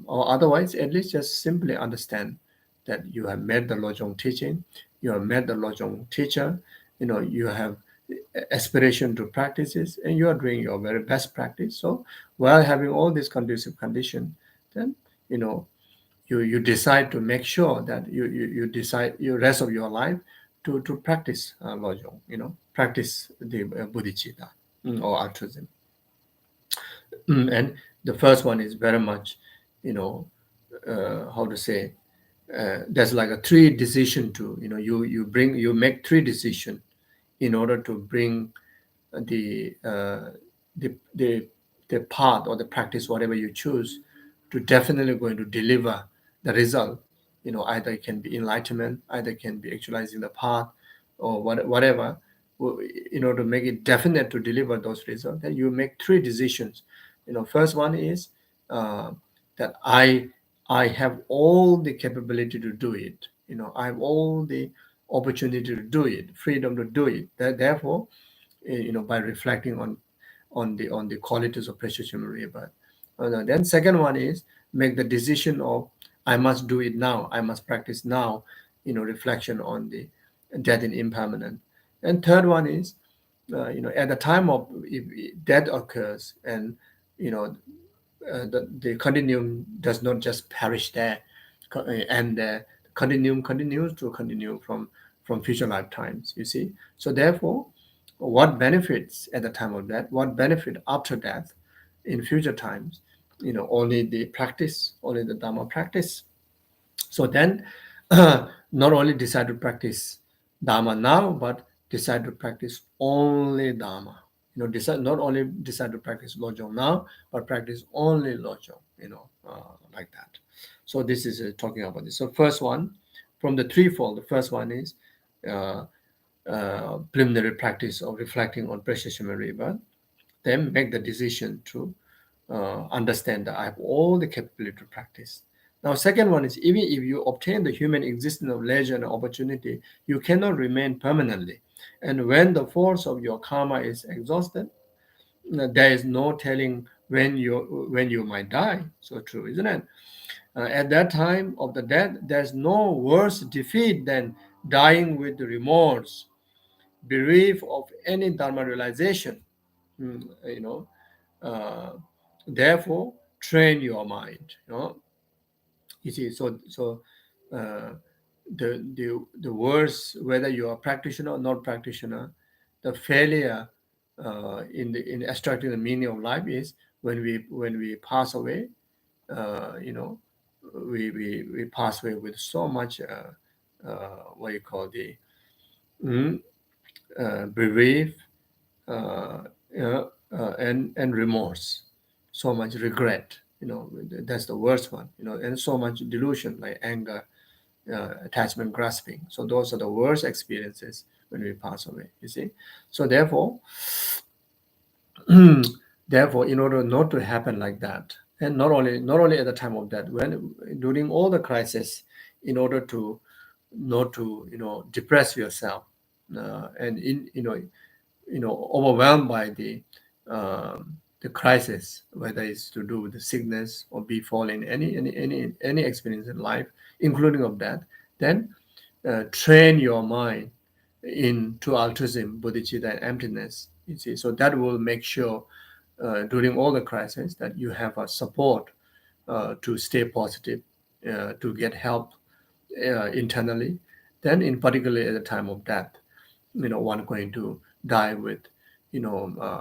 Speaker 1: or otherwise, at least just simply understand that you have met the Lojong teaching, you have met the Lojong teacher, you have aspiration to practices, and you are doing your very best practice. So while having all these conducive conditions, then you know you decide to make sure that you decide your rest of your life to practice Lojong, practice the bodhicitta, or altruism. And the first one is very much, how to say, there's like a three decision to, you make three decision in order to bring the uh, the the the path or the practice, whatever you choose, to definitely going to deliver the result. Either it can be enlightenment, either it can be actualizing the path, or whatever. In order to make it definite to deliver those results, then you make three decisions. First one is uh, that I have all the capability to do it. I have all the opportunity to do it, freedom to do it. Therefore, by reflecting on the qualities of precious human rebirth. Then second one is make the decision of I must do it now, I must practice now. Reflection on the death and impermanent. And third one is at the time of if death occurs, and you know the continuum does not just perish there, and the continuum continues to continue from future lifetimes. You see, so therefore, what benefits at the time of death? What benefit after death, in future times? Only the practice, only the Dharma practice. So then, not only decide to practice Dharma now, but decide to practice only Dharma. Decide not only decide to practice Lojong now, but practice only Lojong. Like that. So this is talking about this. So first one, from the threefold, the first one is uh, preliminary practice of reflecting on precious human rebirth. Then make the decision to understand that I have all the capability to practice. Now, second one is even if you obtain the human existence of leisure and opportunity, you cannot remain permanently. And when the force of your karma is exhausted, there is no telling when you might die. So true, isn't it? At that time of the death, there's no worse defeat than dying with remorse, bereaved of any dharma realization. Mm, you know, uh, Therefore, train your mind. You see, so uh, the words, whether you are practitioner or not practitioner, the failure in extracting the meaning of life is when we pass away. You know, we pass away with so much what you call the mm, bereave, uh, and remorse, so much regret. That's the worst one. And so much delusion like anger, attachment, grasping. So those are the worst experiences when we pass away. You see, so therefore, in order not to happen like that, and not only at the time of death, when during all the crisis, in order to not to depress yourself, and overwhelmed by the crisis, whether it's to do with the sickness or befalling any experience in life, including of death, then train your mind into altruism, bodhicitta, and emptiness. You see, so that will make sure during all the crises that you have a support to stay positive, to get help internally. Then, in particular at the time of death, one going to die with,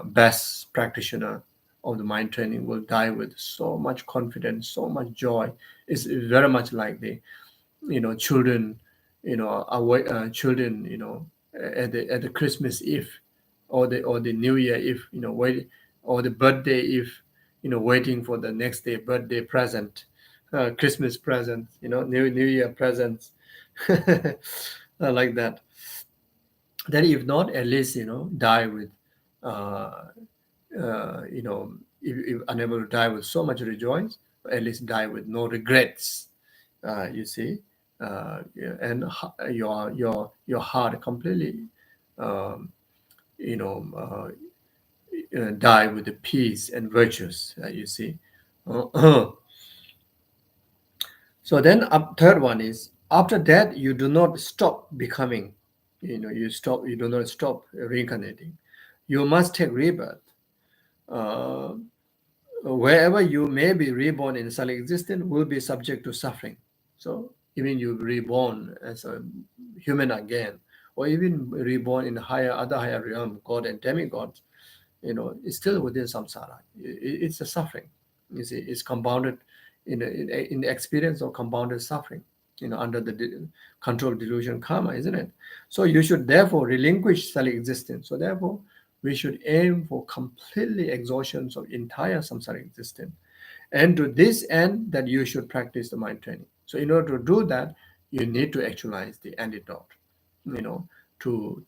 Speaker 1: best practitioner of the mind training will die with so much confidence, so much joy. It's very much like the children, children, at the Christmas Eve, or the New Year Eve, wait, or the birthday Eve, waiting for the next day birthday present, Christmas present, New Year presents, like that. Then if not, at least die with, uh, if unable to die with so much rejoice, at least die with no regrets. You see, yeah, and your heart completely, um, you know, uh, die with the peace and virtues, you see. So then third one is, after that you do not stop becoming, you do not stop reincarnating. You must take rebirth. uh, Wherever you may be reborn in self-existence will be subject to suffering. So even you reborn as a human again, or even reborn in other higher realm, God and demigods, it's still within samsara. It's a suffering. You see, it's compounded in the experience of compounded suffering, under the control of delusion karma, isn't it? So you should therefore relinquish self-existence. So therefore, we should aim for completely exhaustion of entire samsara existence. And to this end, that you should practice the mind training. So in order to do that, you need to actualize the antidote, you know, to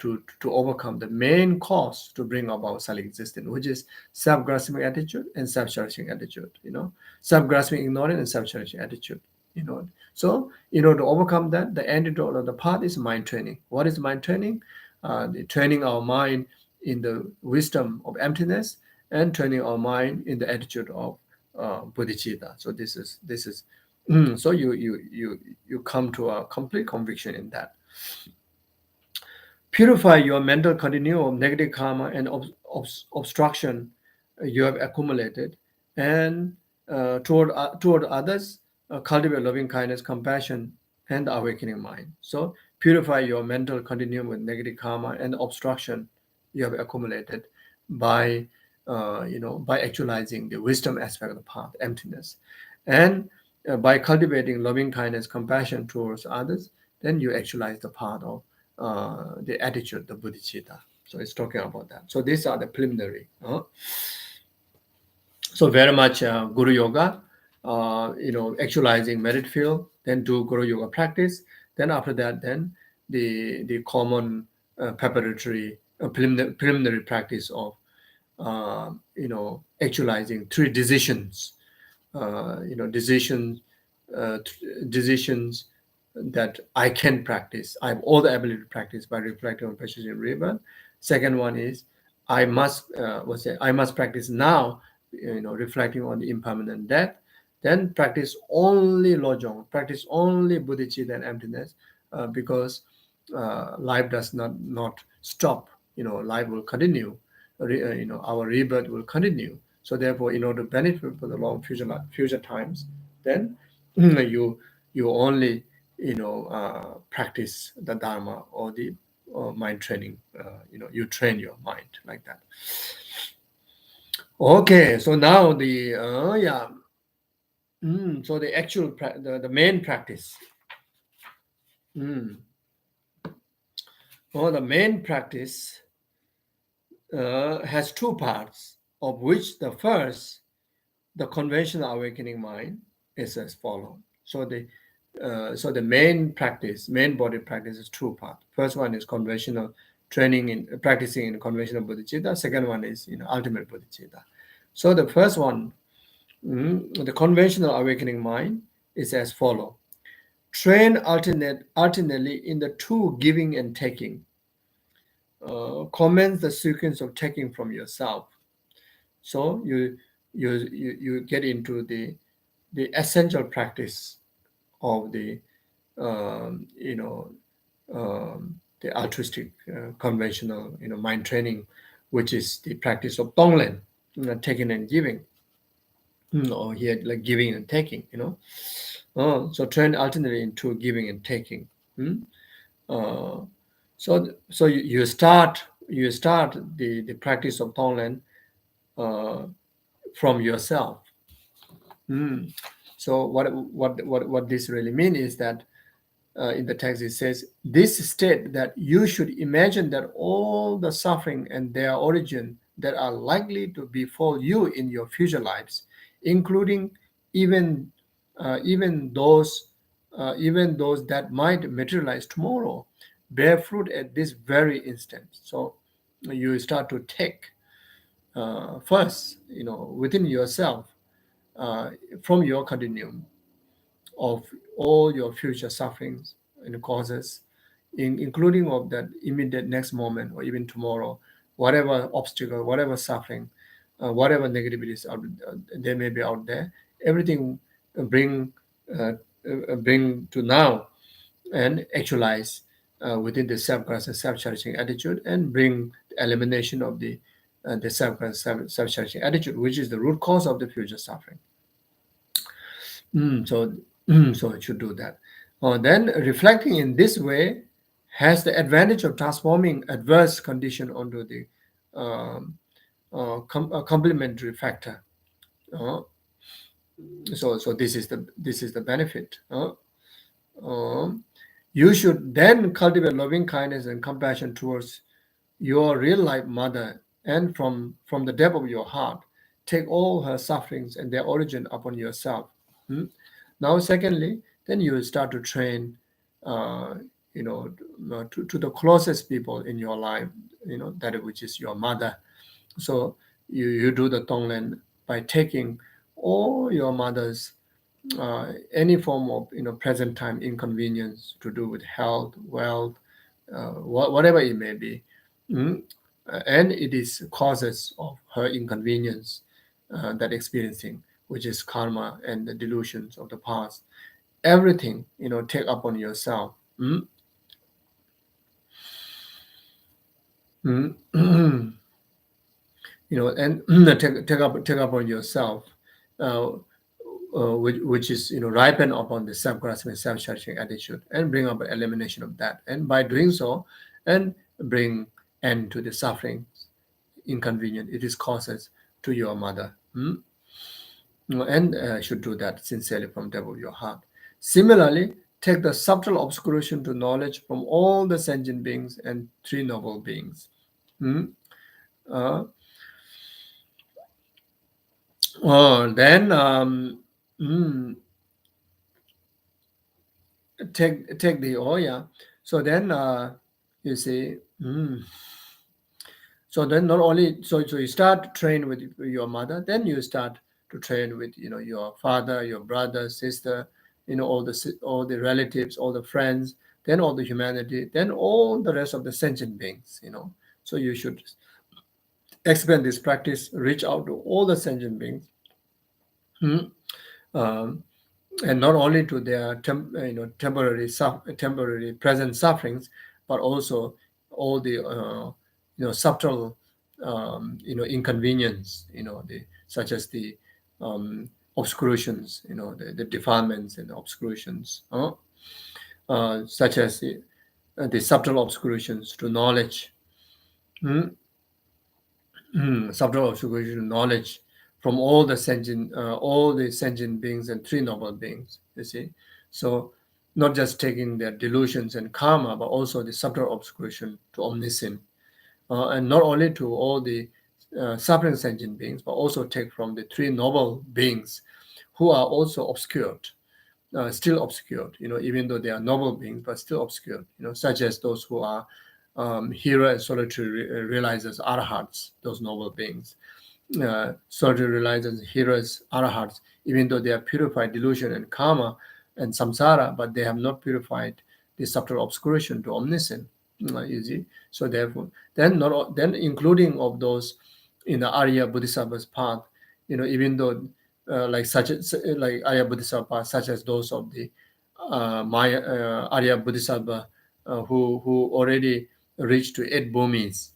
Speaker 1: overcome the main cause to bring about self-existence, which is self-grasping attitude and self-cherishing attitude, self-grasping ignorance and self-cherishing attitude, So in order to overcome that, the antidote of the path is mind training. What is mind training? The training our mind in the wisdom of emptiness and training our mind in the attitude of bodhicitta. So this is so you come to a complete conviction in that. Purify your mental continuum of negative karma and obstruction you have accumulated, and toward others, cultivate loving kindness, compassion, and the awakening mind. So purify your mental continuum with negative karma and obstruction you have accumulated by by actualizing the wisdom aspect of the path, emptiness, and by cultivating loving kindness, compassion towards others, then you actualize the path of the attitude, the bodhicitta. So it's talking about that. So these are the preliminary. So very much Guru Yoga, actualizing merit field, then do Guru Yoga practice. Then after that, then the common preparatory preliminary practice of actualizing three decisions. Decisions, decisions that I can practice. I have all the ability to practice by reflecting on precision rebirth. Second one is I must I must practice now, reflecting on the impermanent death. Then practice only Lojong, practice only bodhicitta and emptiness, because life does not stop. Life will continue. Our rebirth will continue. So therefore, in order to benefit for the long future times, then you only practice the Dharma or the mind training. You train your mind like that. Okay, so now the so the actual the main practice. The main practice has two parts, of which the first, the conventional awakening mind, is as follows. So the main body practice is two parts. First one is conventional training in practicing in conventional bodhicitta. Second one is ultimate bodhicitta. So the first one, the conventional awakening mind, is as follows. Train alternately in the two giving and taking. Commence the sequence of taking from yourself. So you get into the essential practice of the um, you know the altruistic conventional mind training, which is the practice of Tong-len, taking and giving, or here like giving and taking. So train alternately into giving and taking. Uh, so you start the practice of Tong-len from yourself. So what this really means is that in the text it says, this state that you should imagine that all the suffering and their origin that are likely to befall you in your future lives, including even even those that might materialize tomorrow, bear fruit at this very instant. So you start to take first, within yourself, uh, from your continuum of all your future sufferings and causes, including of that immediate next moment or even tomorrow, whatever obstacle, whatever suffering, whatever negativities there may be out there, everything uh, bring to now and actualize within the self-conscious, self-cherishing attitude, and bring the elimination of the self-conscious, self-cherishing attitude, which is the root cause of the future suffering. So, so it should do that. Then reflecting in this way has the advantage of transforming adverse condition onto the complementary factor. Uh, so this is the benefit. You should then cultivate loving kindness and compassion towards your real life mother, and from the depth of your heart, take all her sufferings and their origin upon yourself. Hmm? Now, secondly, then you will start to train, uh, to the closest people in your life, that which is your mother. So you do the Tong-len by taking all your mother's any form of present time inconvenience to do with health, wealth, whatever it may be, mm, and it is causes of her inconvenience that experiencing, which is karma and the delusions of the past. Everything take upon yourself. Mm. And take upon yourself, uh, which is ripen upon the self-grasping, self-cherishing attitude, and bring up an elimination of that. And by doing so, and bring end to the suffering, inconvenient it is causes to your mother. And should do that sincerely from depth of your heart. Similarly, take the subtle obscuration to knowledge from all the sentient beings and three noble beings. Uh, then take the oya. So then you see. So then not only so you start to train with your mother, then you start to train with your father, your brother, sister, all the relatives, all the friends, then all the humanity, then all the rest of the sentient beings. So you should expand this practice, reach out to all the sentient beings. Um, and not only to their temporary present sufferings, but also all the subtle inconvenience, such as the obscurations, the defilements and obscurations, such as the subtle obscurations to knowledge. Subtle obscuration to knowledge from all the sentient beings and three noble beings. You see, so not just taking their delusions and karma, but also the subtle obscuration to omniscient, and not only to all the suffering sentient beings, but also take from the three noble beings, who are also obscured, still obscured. Even though they are noble beings, but still obscured. Such as those who are hero and solitary realizers, arahats, those noble beings. Solitary realizers, heroes, arahats, even though they are purified delusion and karma and samsara, but they have not purified the subtle obscuration to omniscient. You see, so therefore, then including of those in the Arya Bodhisattva's path, even though like Arya Bodhisattva path, such as those of the Maya Arya Bodhisattva who already reached to eight bhumis,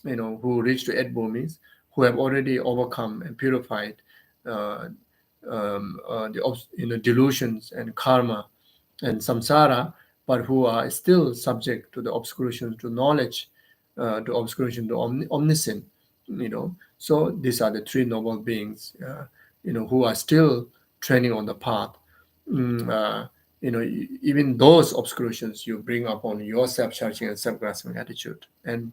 Speaker 1: who reached to eight bhumis, who have already overcome and purified uh, the delusions and karma and samsara, but who are still subject to the obscuration to knowledge, to obscuration to omniscient. So these are the three noble beings, who are still training on the path. Even those obscurations you bring upon your self-charging and self-grasping attitude, and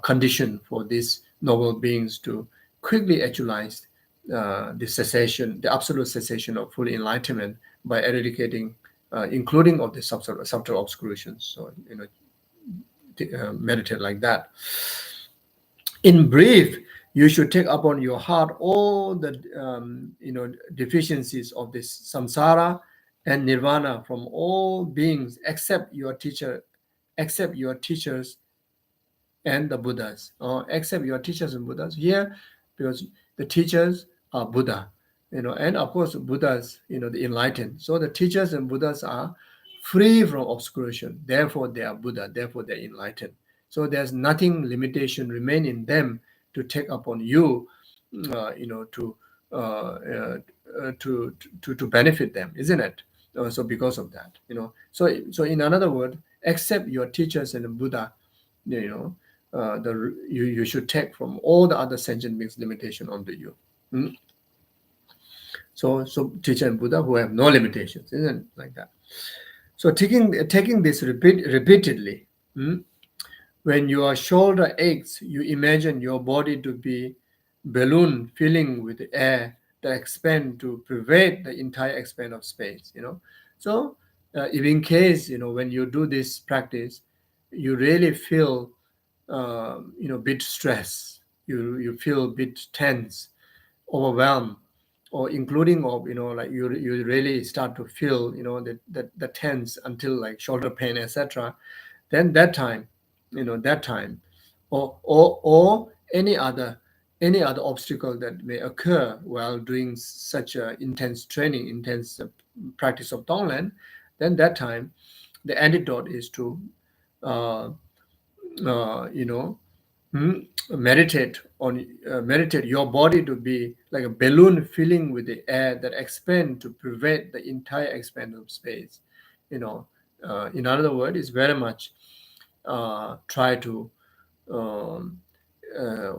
Speaker 1: condition for these noble beings to quickly actualize the absolute cessation of full enlightenment by eradicating, including of the subtle obscurations. So meditate like that. In brief, you should take upon your heart all the deficiencies of this samsara and nirvana from all beings except your teachers and the Buddhas, except your teachers and Buddhas. Here, because the teachers are Buddha, and of course Buddhas, the enlightened. So the teachers and Buddhas are free from obscuration. Therefore, they are Buddha. Therefore, they are enlightened. So there's nothing limitation remain in them to take upon you, uh, uh, to benefit them, isn't it? So because of that, so in another word, accept your teachers and the Buddha, you know, you should take from all the other sentient beings limitation onto you. Mm? So teacher and Buddha who have no limitations, isn't it like that? So taking this repeatedly. Mm? When your shoulder aches, you imagine your body to be balloon filling with air that expand to pervade the entire expanse of space. So if in case when you do this practice, you really feel bit stress, you feel a bit tense, overwhelmed, or including of like you really start to feel the tense until like shoulder pain, etc. Then that time, or any other obstacle that may occur while doing such a intense practice of Tong-len, then that time the antidote is to uh, you know meditate your body to be like a balloon filling with the air that expand to prevent the entire expanse of space. In other words, it's very much try to um, uh,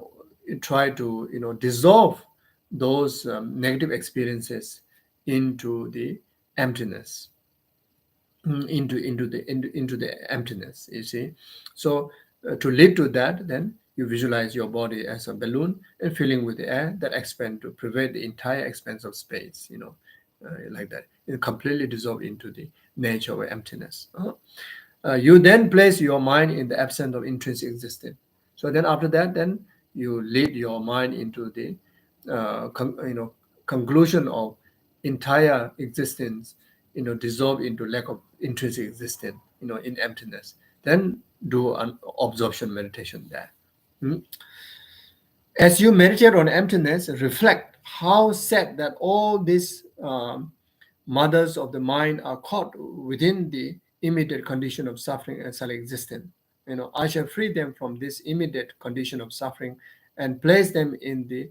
Speaker 1: try to dissolve those negative experiences into the emptiness, into the emptiness, you see. So to lead to that, then you visualize your body as a balloon and filling with air that expand to pervade the entire expanse of space, like that. It completely dissolve into the nature of emptiness. You then place your mind in the absence of intrinsic existence. So then after that, then you lead your mind into the conclusion of entire existence, dissolve into lack of intrinsic existence, in emptiness. Then do an absorption meditation there. Hmm? As you meditate on emptiness, reflect how sad that all these mothers of the mind are caught within the immediate condition of suffering and self-existence. I shall free them from this immediate condition of suffering and place them in the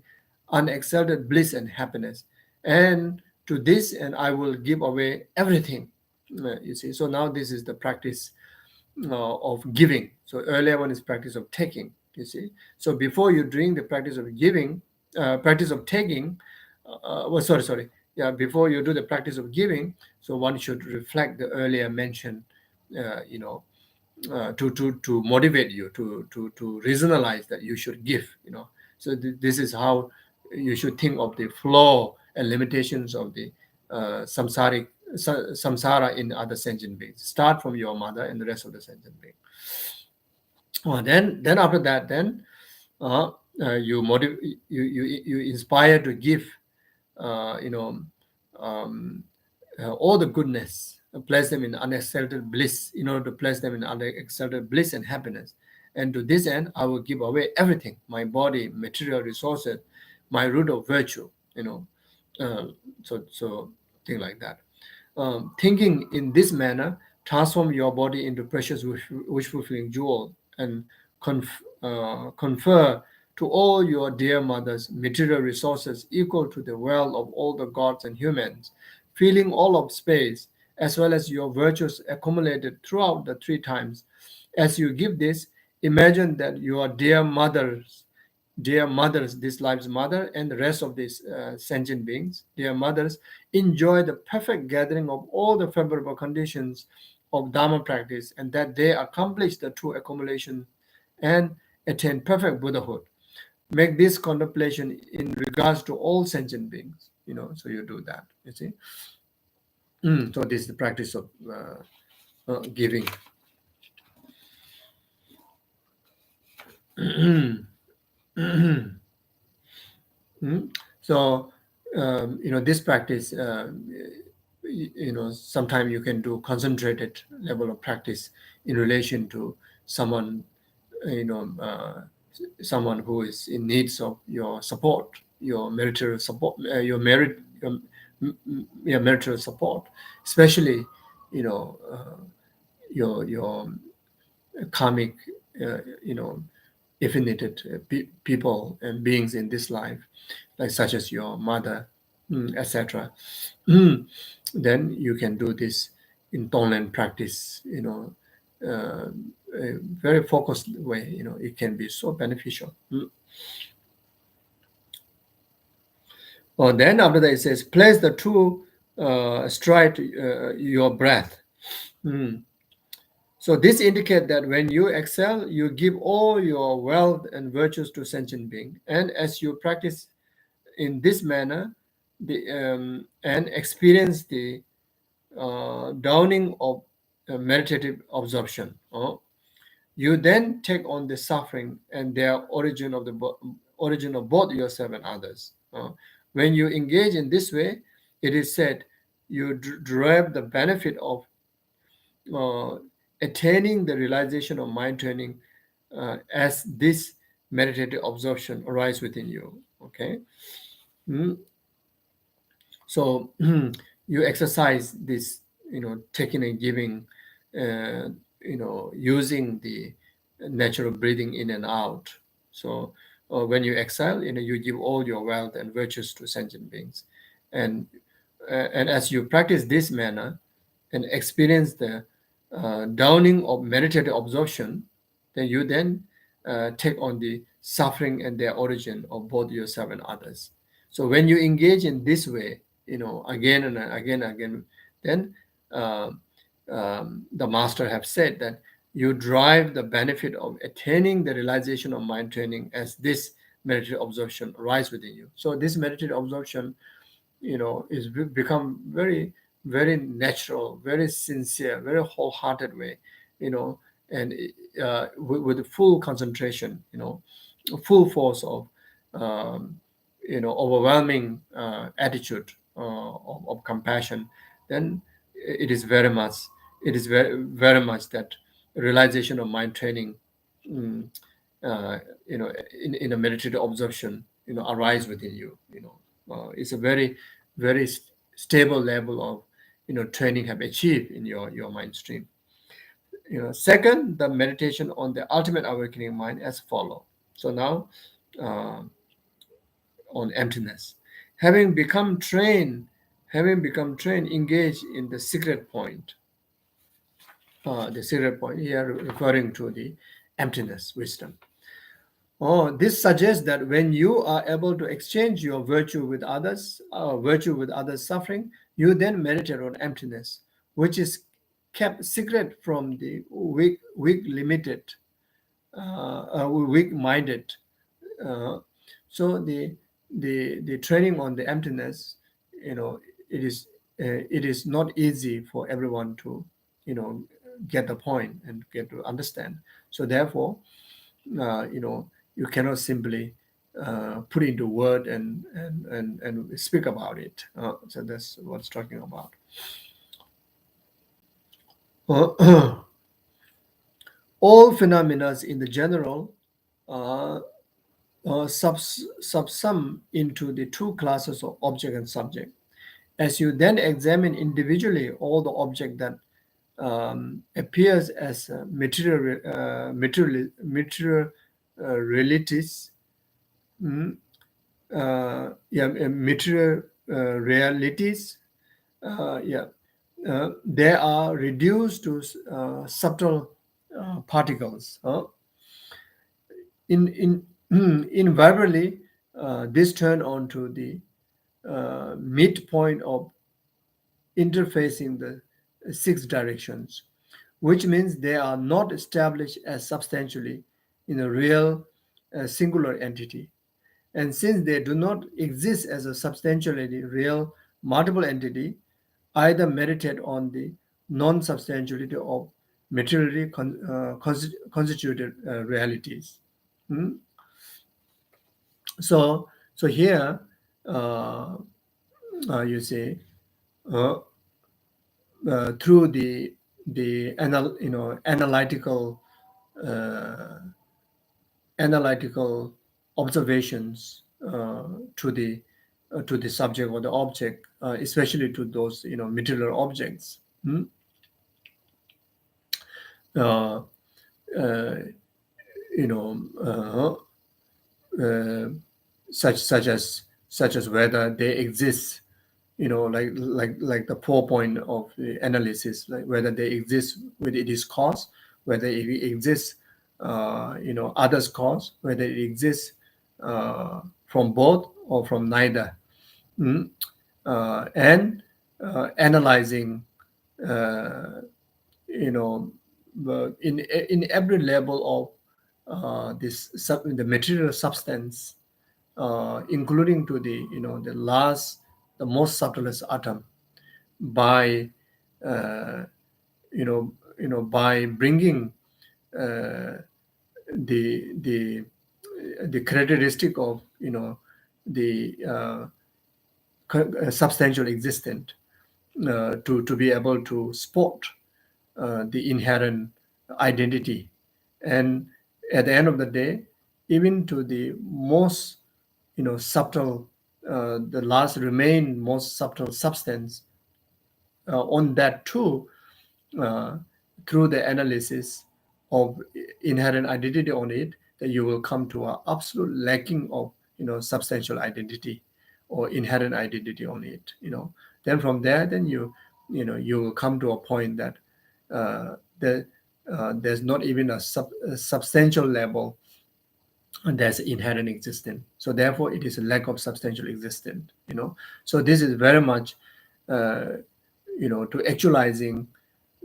Speaker 1: unexalted bliss and happiness. And to this, and I will give away everything. You see, so now this is the practice of giving. So earlier one is practice of taking. You see, so before you doing the practice of giving, practice of taking, well, sorry, yeah, before you do the practice of giving, so one should reflect the earlier mentioned, uh, you know, to motivate you to reasonalize that you should give. So this is how you should think of the flaw and limitations of the samsara in other sentient beings. Start from your mother and the rest of the sentient beings. Then after that, then you motivate, you inspire to give, uh, you know um, all the goodness, place them in unexalted bliss, in order to place them in unexalted bliss and happiness. And to this end, I will give away everything: my body, material resources, my root of virtue. Uh, so thing like that. Thinking in this manner, transform your body into precious wish-fulfilling jewel and confer to all your dear mothers material resources equal to the wealth of all the gods and humans, filling all of space, as well as your virtues accumulated throughout the three times. As you give this, imagine that your dear mothers, this life's mother, and the rest of these sentient beings, dear mothers, enjoy the perfect gathering of all the favorable conditions of Dharma practice, and that they accomplish the true accumulation and attain perfect Buddhahood. Make this contemplation in regards to all sentient beings. So you do that. You see. So this is the practice of giving. So this practice, sometimes you can do concentrated level of practice in relation to someone someone who is in needs of your support, your marital support, your marital support, especially you know your karmic affinited people and beings in this life, like such as your mother, etc. Then you can do this in Tong-len practice, uh, a very focused way. It can be so beneficial. Then after that it says, place the two stride your breath. So this indicates that when you exhale, you give all your wealth and virtues to sentient being, and as you practice in this manner, and experience the downing of meditative absorption. You then take on the suffering and their origin of both yourself and others. When you engage in this way, it is said you derive the benefit of uh, attaining the realization of mind training as this meditative absorption arises within you. Okay. Mm. So you exercise this, taking and giving, using the natural breathing in and out. So when you exhale, you give all your wealth and virtues to sentient beings, and and as you practice this manner and experience the downing of meditative absorption, then you take on the suffering and their origin of both yourself and others. So when you engage in this way, again and again, then uh, the master have said that you drive the benefit of attaining the realization of mind training as this meditative absorption rise within you. So this meditative absorption, is become very, very natural, very sincere, very wholehearted way, and with full concentration, full force of overwhelming attitude of compassion. Then it is very, very much that realization of mind training, mm, in a meditative absorption, arise within you. It's a very, very stable level of training have achieved in your mind stream. Second, the meditation on the ultimate awakening mind as follow. So now, uh, on emptiness, having become trained, engage in the secret point. The secret point here referring to the emptiness wisdom. This suggests that when you are able to exchange your virtue with others' suffering, you then meditate on emptiness, which is kept secret from the weak-minded. Uh, so the training on the emptiness, it is not easy for everyone to, get the point and get to understand. So therefore, you cannot simply put into word and speak about it. So that's what it's talking about. All phenomena in the general uh, subsum into the two classes of object and subject. As you then examine individually all the object that appears as material realities, material realities, yeah, they are reduced to subtle particles. Invariably, this turn on to the midpoint of interfacing the six directions, which means they are not established as substantially in a real singular entity. And since they do not exist as a substantially real multiple entity, either meditate on the non-substantiality of materially constituted realities. Hmm? So here, uh, you see, uh, through the analytical analytical observations to the subject or the object, especially to those material objects. Uh, uh, you know, uh, such as whether they exist, like the 4 point of the analysis, like whether they exist with its cause, whether it exists, others' cause, whether it exists from both or from neither. Mm. And analyzing, uh, you know, in every level of the material substance, including to the the most subtlest atom, by uh, by bringing uh, the the characteristic of the substantial existent, to be able to spot the inherent identity. And at the end of the day, even to the most subtle, the last remain most subtle substance, on that too, uh, through the analysis of inherent identity on it, that you will come to an absolute lacking of substantial identity or inherent identity on it. Then from there, then you will come to a point that there, there's not even a substantial level, and there's inherent existence. So therefore, it is a lack of substantial existence. So this is very much uh, to actualizing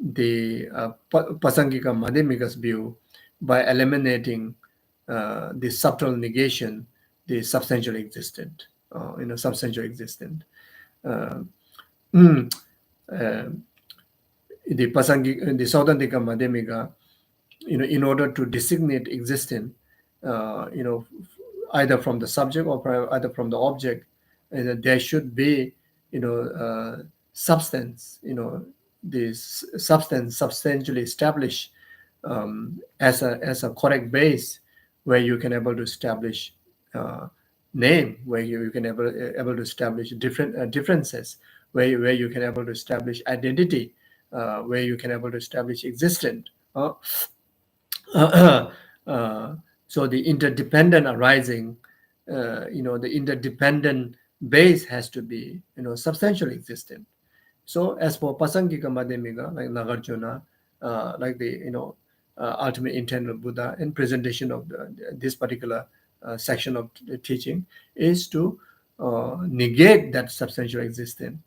Speaker 1: the Pasangika Madhyamika's view by eliminating the subtle negation, the substantial existent, substantial existent. Uh, mm, uh, the Sautrantika Madhyamika, in order to designate existence, either from the subject or either from the object, there should be, substance, this substance substantially established, as a correct base, where you can able to establish name, where you can able to establish different differences, where you can able to establish identity, where you can able to establish existence. Uh, so the interdependent arising, the interdependent base has to be, substantial existent. So as for Pasangika Madhyamika, like Nagarjuna, like the ultimate intent of Buddha and presentation of this particular section of the teaching, is to negate that substantial existence.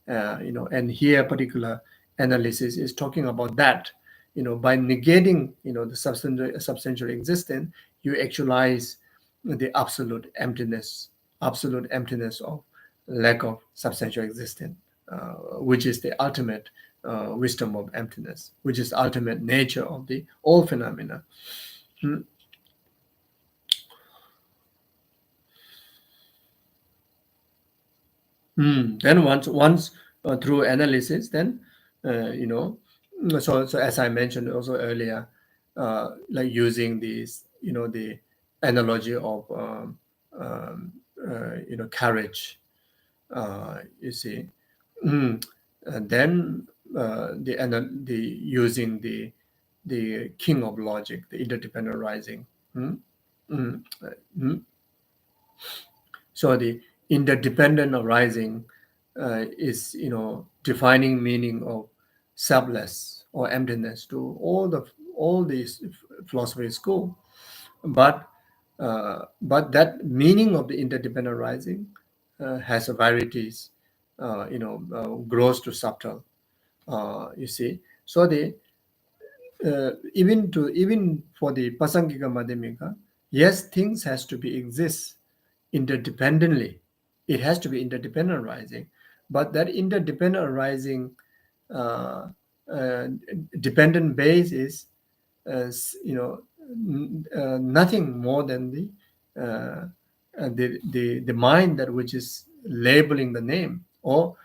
Speaker 1: And here particular analysis is talking about that. By negating the substantial existence, you actualize the absolute emptiness of lack of substantial existence, which is the ultimate wisdom of emptiness, which is the ultimate nature of the all phenomena. Hmm. Then once through analysis, then so as I mentioned also earlier, like using these, the analogy of carriage, you see. And then the using the king of logic, the interdependent rising. Mm. Mm. Mm. So the interdependent arising is, defining meaning of selfless or emptiness to all these philosophy school. But that meaning of the interdependent arising has a varieties, gross to subtle. You see, so the even for the Pasangika Madhyamika, yes, things has to be exist interdependently. It has to be interdependent arising, but that interdependent arising, uh, uh, dependent base is, nothing more than the mind, that which is labeling the name, or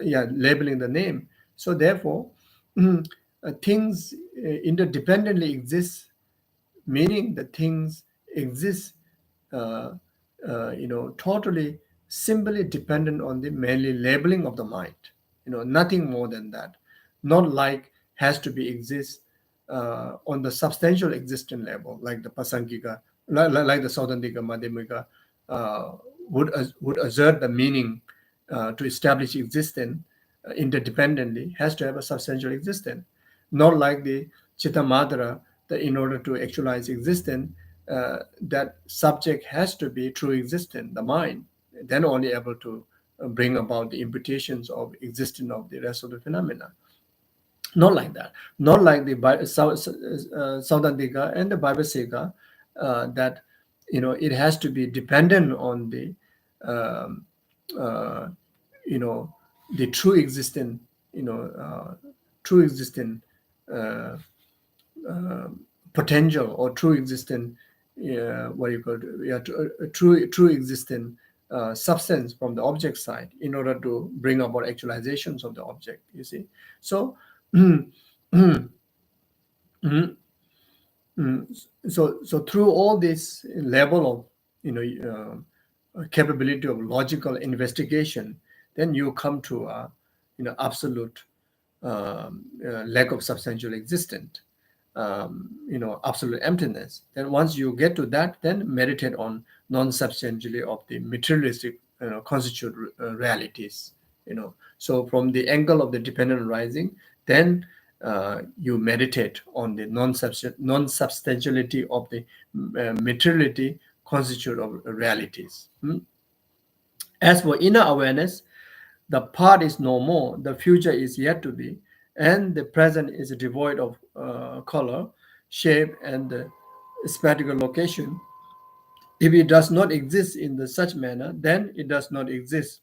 Speaker 1: yeah, labeling the name. So therefore, things interdependently exist, meaning the things
Speaker 2: exist, totally simply dependent on the mainly labeling of the mind. Nothing more than that. Not like has to be exist on the substantial existent level, like the Pasangika, like the Sautrantika Madhyamika uh, would assert the meaning to establish existence interdependently has to have a substantial existence. Not like the Chittamadhara, that in order to actualize existence, that subject has to be true existence, the mind, then only able to bring about the imputations of existence of the rest of the phenomena. Not like that. Not like the Saudandika and the Vibhasika, that it has to be dependent on the um, uh, you know the true existence, true existence uh, uh, potential, or true existent, what you call it, yeah, true existent substance from the object side in order to bring about actualizations of the object. You see, so so through all this level of capability of logical investigation, then you come to a absolute lack of substantial existence, absolute emptiness. Then once you get to that, then meditate on non-substantially of the materialistic constitute realities. So from the angle of the dependent arising, then you meditate on the non-substantiality of the materiality constitute of realities. As for inner awareness, the past is no more, the future is yet to be, and the present is devoid of color, shape, and spatial location. If it does not exist in the such manner, then it does not exist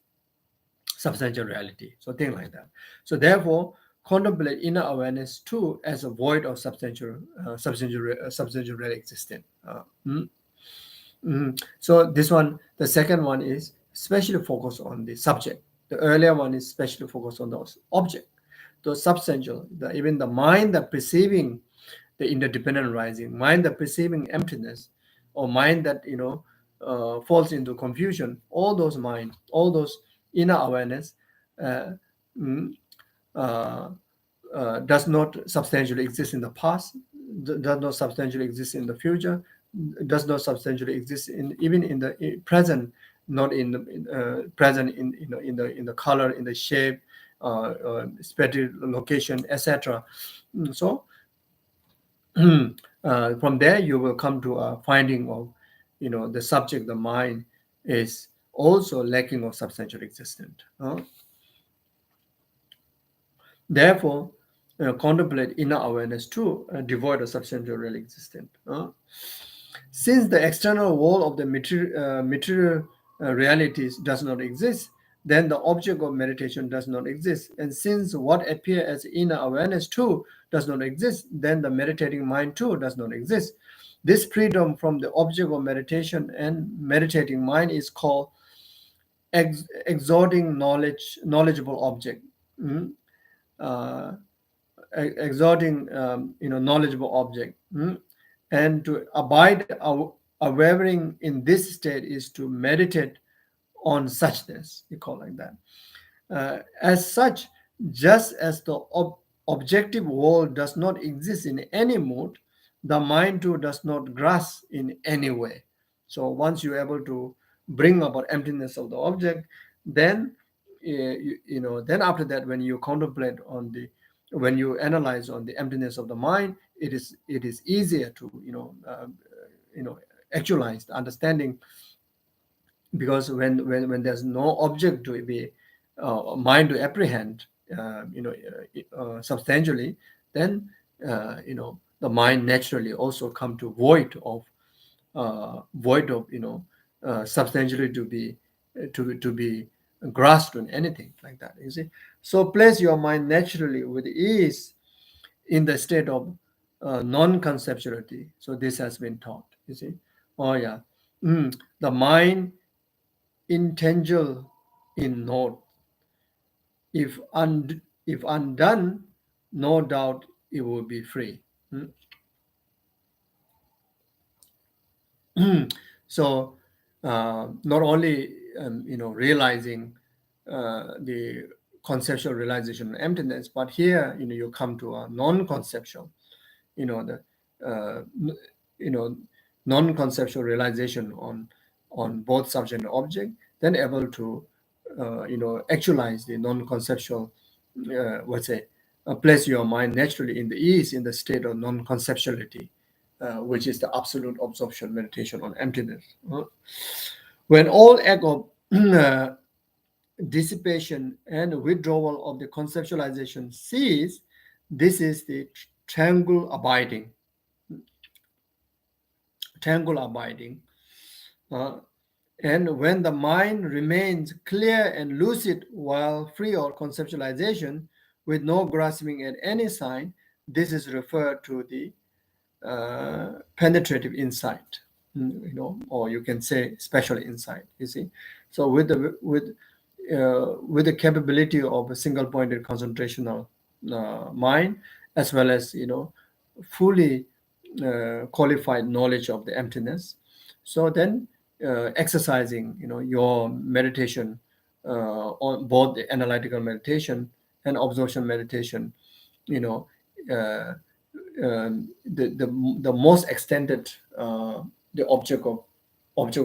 Speaker 2: substantial reality. So things like that. So therefore, contemplate inner awareness too as a void of substantial real existence. So this one, the second one is especially focused on the subject. The earlier one is especially focused on those object, the substantial, even the mind that perceiving the interdependent arising, mind that perceiving emptiness, or mind that falls into confusion. All those mind, all those inner awareness uh, mm, uh, does not substantially exist in the past, does not substantially exist in the future, does not substantially exist in even in the present, not in the present in in the color, in the shape, spatial location, etc. So from there you will come to a finding of the subject, the mind, is also lacking of substantial existence. Therefore, contemplate inner awareness too, devoid of substantial real existence. Since the external world of the material realities does not exist, then the object of meditation does not exist. And since what appears as inner awareness too does not exist, then the meditating mind too does not exist. This freedom from the object of meditation and meditating mind is called exalting knowledgeable object. Mm? Uh, Exalting knowledgeable object. And to abide a wavering in this state is to meditate on suchness, you call like that. As such, just as the objective world does not exist in any mood, the mind too does not grasp in any way. So once you're able to bring about emptiness of the object, then then after that, when you contemplate on the, when you analyze on the emptiness of the mind, it is easier to actualize the understanding, because when there's no object to be mind to apprehend substantially, then the mind naturally also come to void of substantially to be grasped on anything like that, you see. So place your mind naturally with ease in the state of non-conceptuality. So this has been taught, you see. Oh yeah. The mind intangible in naught. If undone, no doubt it will be free. So not only realizing the conceptual realization of emptiness, but here you come to a non-conceptual, the non-conceptual realization on both subject and object, then able to actualize the non-conceptual, let's say, place your mind naturally in the ease, in the state of non-conceptuality, which is the absolute absorption meditation on emptiness. When all act of dissipation and withdrawal of the conceptualization cease, this is the tranquil abiding. And when the mind remains clear and lucid while free of conceptualization, with no grasping at any sign, this is referred to the penetrative insight, or you can say special insight. You see, so with the capability of a single-pointed concentrational mind, as well as fully qualified knowledge of the emptiness, so then exercising your meditation on both the analytical meditation and absorption meditation, uh, the most extended the object of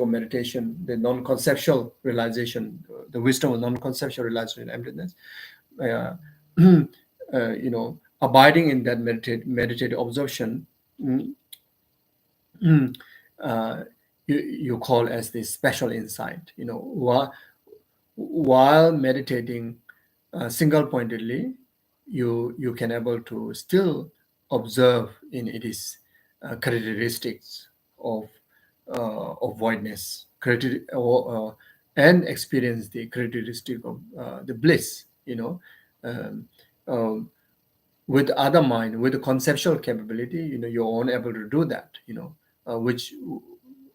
Speaker 2: meditation, the non-conceptual realization, the wisdom of non-conceptual realization in emptiness, abiding in that meditative absorption, you call as the special insight. While meditating single-pointedly, you can able to still observe in its characteristics of voidness, and experience the characteristic of the bliss. Um, um, with other mind, with the conceptual capability, you won't able to do that. Which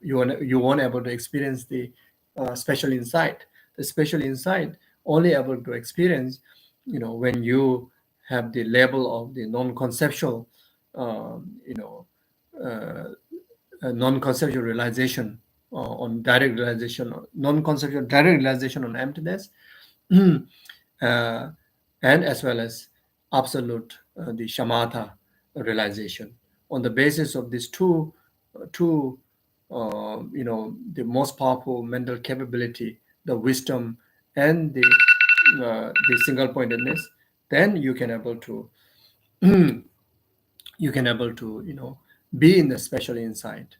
Speaker 2: you won't able to experience the special insight. The special insight only able to experience, when you have the level of the non-conceptual, non-conceptual realization on direct realization, non-conceptual direct realization on emptiness, and as well as absolute the shamatha realization. On the basis of these two the most powerful mental capability, the wisdom and the single pointedness, then you can able to be in the special insight,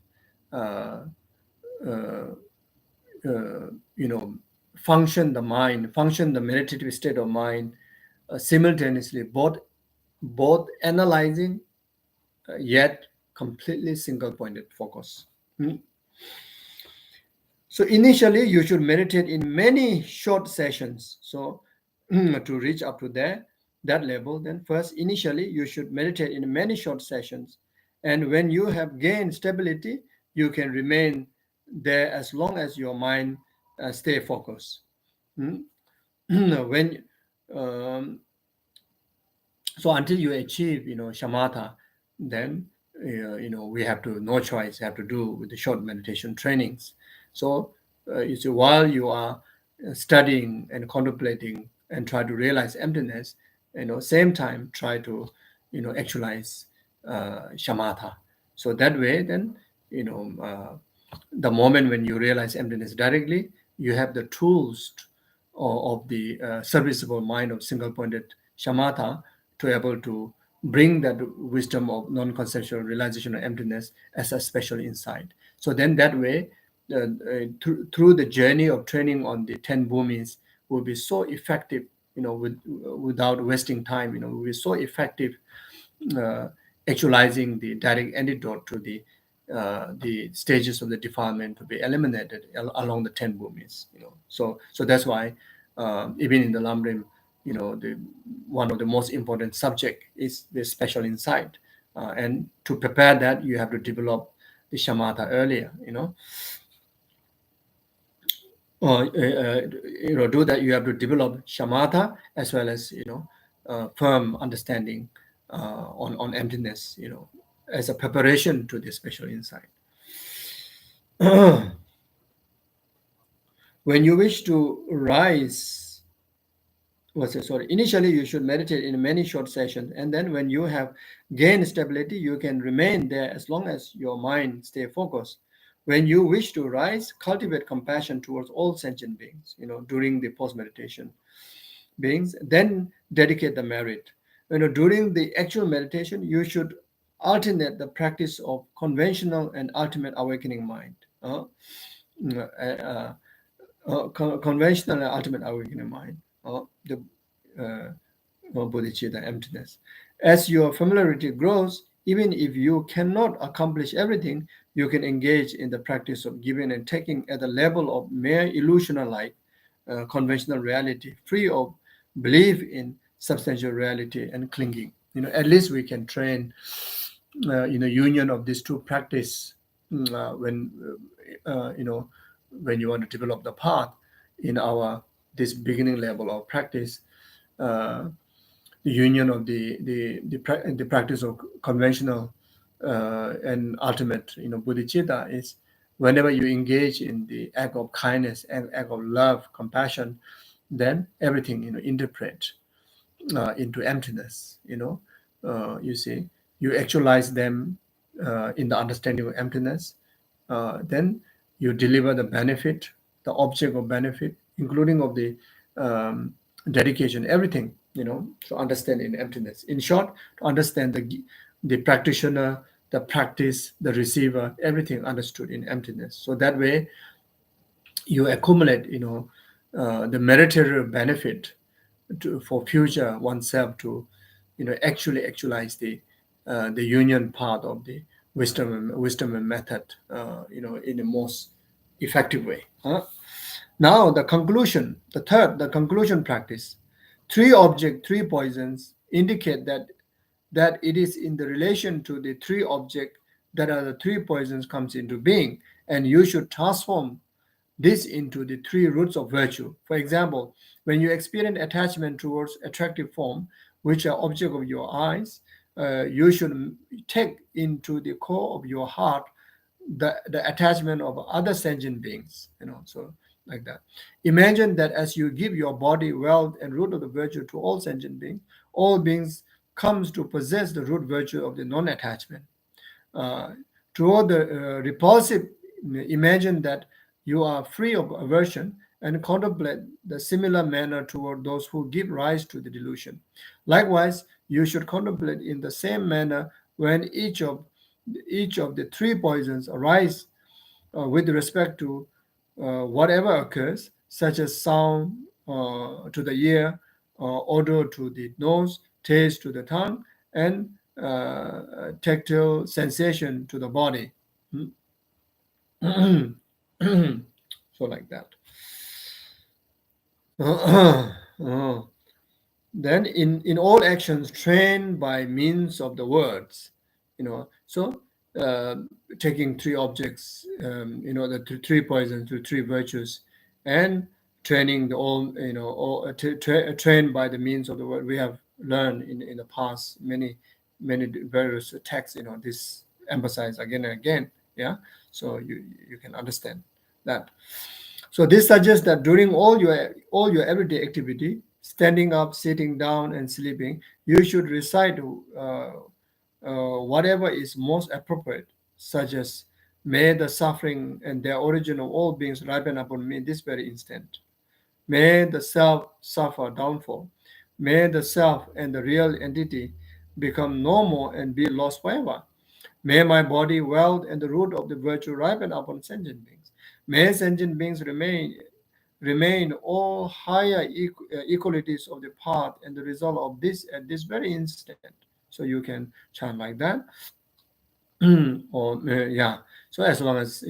Speaker 2: uh, uh, function the meditative state of mind simultaneously, both analyzing yet completely single pointed focus. So initially you should meditate in many short sessions. So to reach up to that level, then first initially you should meditate in many short sessions, and when you have gained stability, you can remain there as long as your mind stay focused. When so until you achieve shamatha, then we have to no choice have to do with the short meditation trainings. So you see, while you are studying and contemplating and try to realize emptiness, same time try to actualize shamatha. So that way, then the moment when you realize emptiness directly, you have the tools of the serviceable mind of single-pointed shamatha to able to bring that wisdom of non-conceptual realization of emptiness as a special insight. So then that way, through the journey of training on the 10 bhumis will be so effective, without wasting time, will be so effective actualizing the direct antidote to the stages of the defilement to be eliminated along the 10 bhumis. So that's why even in the Lamrim, the one of the most important subject is the special insight, and to prepare that you have to develop the shamatha earlier. Do that you have to develop shamatha as well as firm understanding on emptiness, as a preparation to the special insight. When you wish to rise, initially you should meditate in many short sessions, and then when you have gained stability, you can remain there as long as your mind stay focused. When you wish to rise, cultivate compassion towards all sentient beings, during the post meditation beings, then dedicate the merit. During the actual meditation, you should alternate the practice of conventional and ultimate awakening mind. Mm, Conventional and ultimate awakening mind, the bodhicitta, emptiness. As your familiarity grows, even if you cannot accomplish everything, you can engage in the practice of giving and taking at the level of mere illusional like conventional reality, free of belief in substantial reality and clinging. At least we can train, union of these two practice when when you want to develop the path in our this beginning level of practice. Uh, the union of the practice of conventional and ultimate, bodhicitta is whenever you engage in the act of kindness and act of love, compassion, then everything interpret into emptiness. You see, you actualize them in the understanding of emptiness. Then you deliver the benefit, the object of benefit, including of the dedication, everything, to understand in emptiness. In short, to understand the practitioner, the practice, the receiver, everything understood in emptiness. So that way you accumulate, the meritorious benefit for future oneself to, actually actualize the union part of the wisdom and method, in the most effective way. Now the conclusion, the conclusion practice. Three object, three poisons indicate that it is in the relation to the three object that are the three poisons comes into being, and you should transform this into the three roots of virtue. For example, when you experience attachment towards attractive form, which are object of your eyes, you should take into the core of your heart the attachment of other sentient beings. So like that. Imagine that as you give your body, wealth, and root of the virtue to all sentient beings, all beings comes to possess the root virtue of the non-attachment. uh, Toward the repulsive, imagine that you are free of aversion and contemplate the similar manner toward those who give rise to the delusion. Likewise, you should contemplate in the same manner when each of the three poisons arise with respect to whatever occurs, such as sound to the ear, odor to the nose, taste to the tongue, and tactile sensation to the body. So like that. Then in all actions trained by means of the words, so uh, taking three objects, the three poisons to three virtues, and training the all, trained by the means of the word. We have learned in the past many various texts, this emphasize again and again. Yeah, so you can understand that. So this suggests that during all your everyday activity, standing up, sitting down, and sleeping, you should recite whatever is most appropriate, such as, "May the suffering and their origin of all beings ripen upon me this very instant. May the self suffer downfall. May the self and the real entity become no more and be lost forever. May my body, wealth, and the root of the virtue ripen upon sentient beings. May sentient beings remain all higher equalities of the path and the result of this at this very instant." So you can chant like that. Or yeah. So as long as,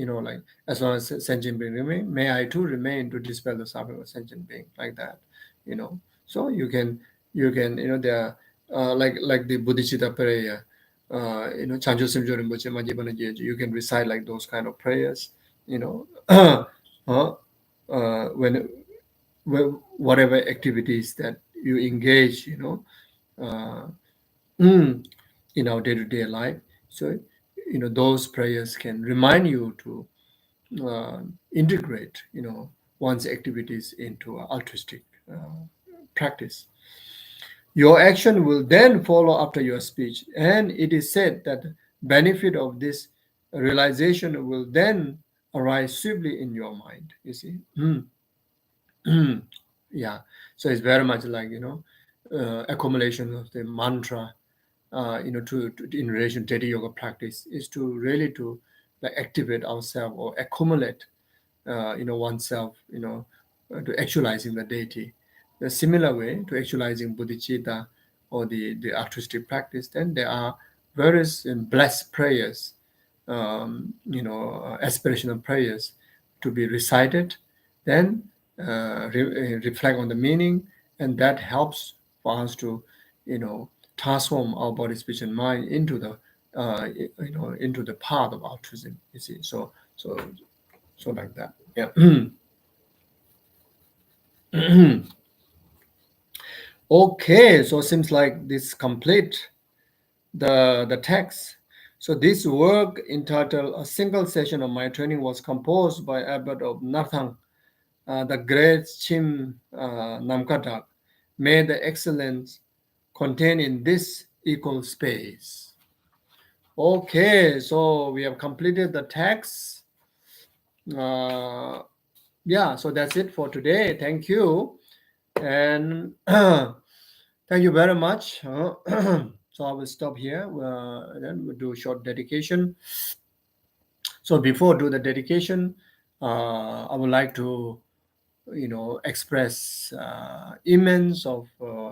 Speaker 2: as long as sentient being remain, may I too remain to dispel the suffering of sentient being, like that. So you can there like the bodhicitta prayer. Chanjo Simjo Rinpoche, Maji Bana Jeju, you can recite like those kind of prayers. When whatever activities that you engage, uh, in our day-to-day life. So those prayers can remind you to integrate, one's activities into altruistic practice. Your action will then follow after your speech, and it is said that the benefit of this realization will then arise swiftly in your mind. You see, yeah. So it's very much like accumulation of the mantra. To in relation to daily yoga practice is to really to like activate ourselves or accumulate oneself, to actualizing the deity. The similar way to actualizing bodhicitta or the altruistic practice, then there are various blessed prayers, aspirational prayers to be recited, then reflect on the meaning, and that helps for us to, transform our body, speech, and mind into the, into the path of altruism. You see, so like that. Yeah. Okay, so seems like this complete the text. So this work entitled "A Single Session of My Training" was composed by Abbot of Nathang, the great Chim Namkadak. May the excellence contained in this equal space. Okay, so we have completed the text. Yeah, so that's it for today. Thank you. And thank you very much. So I will stop here. Then we'll do a short dedication. So before do the dedication, I would like to, express immense of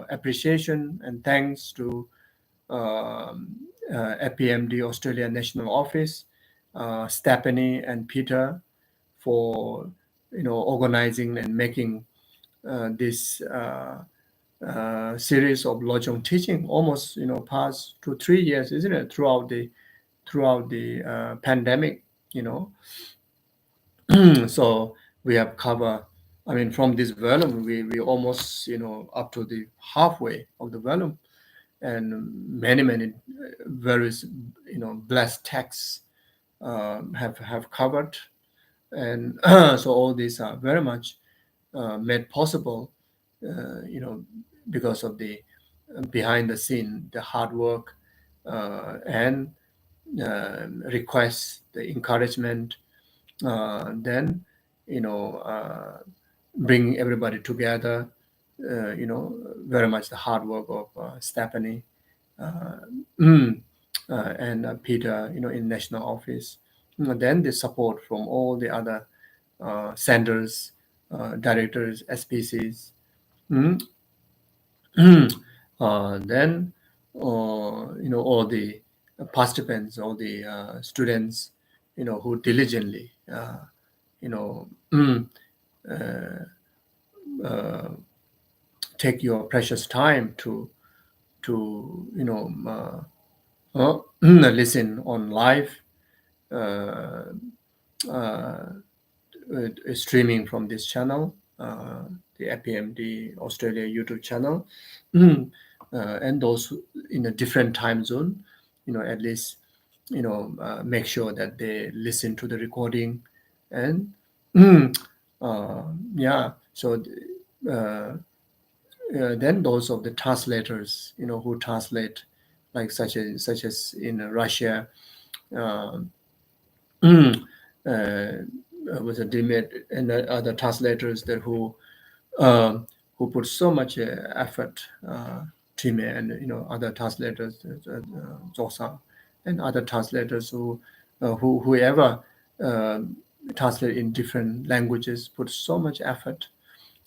Speaker 2: appreciation and thanks to FPMD Australia National Office, Stephanie and Peter, for organizing and making this series of Lojong teaching almost past 2-3 years, isn't it? Throughout the pandemic, so we have covered. I mean, from this volume, we almost up to the halfway of the volume, and many various blessed texts have covered, and so all these are very much made possible, because of the behind the scene, the hard work, and requests, the encouragement, then bring everybody together. Very much the hard work of Stephanie uh, and Peter, in national office. Then the support from all the other centers, directors, SPCs. Mm. Then, all the participants, all the students, who diligently, you know, uh, uh, take your precious time to listen on live, uh, uh, streaming from this channel, the APMD Australia YouTube channel, and those in a different time zone, at least make sure that they listen to the recording, and yeah. So then those of the translators, who translate, like such as in Russia, um, with a Dimit and the other translators that who put so much effort, Time and other translators, Zosa, and other translators whoever uh, translate in different languages put so much effort,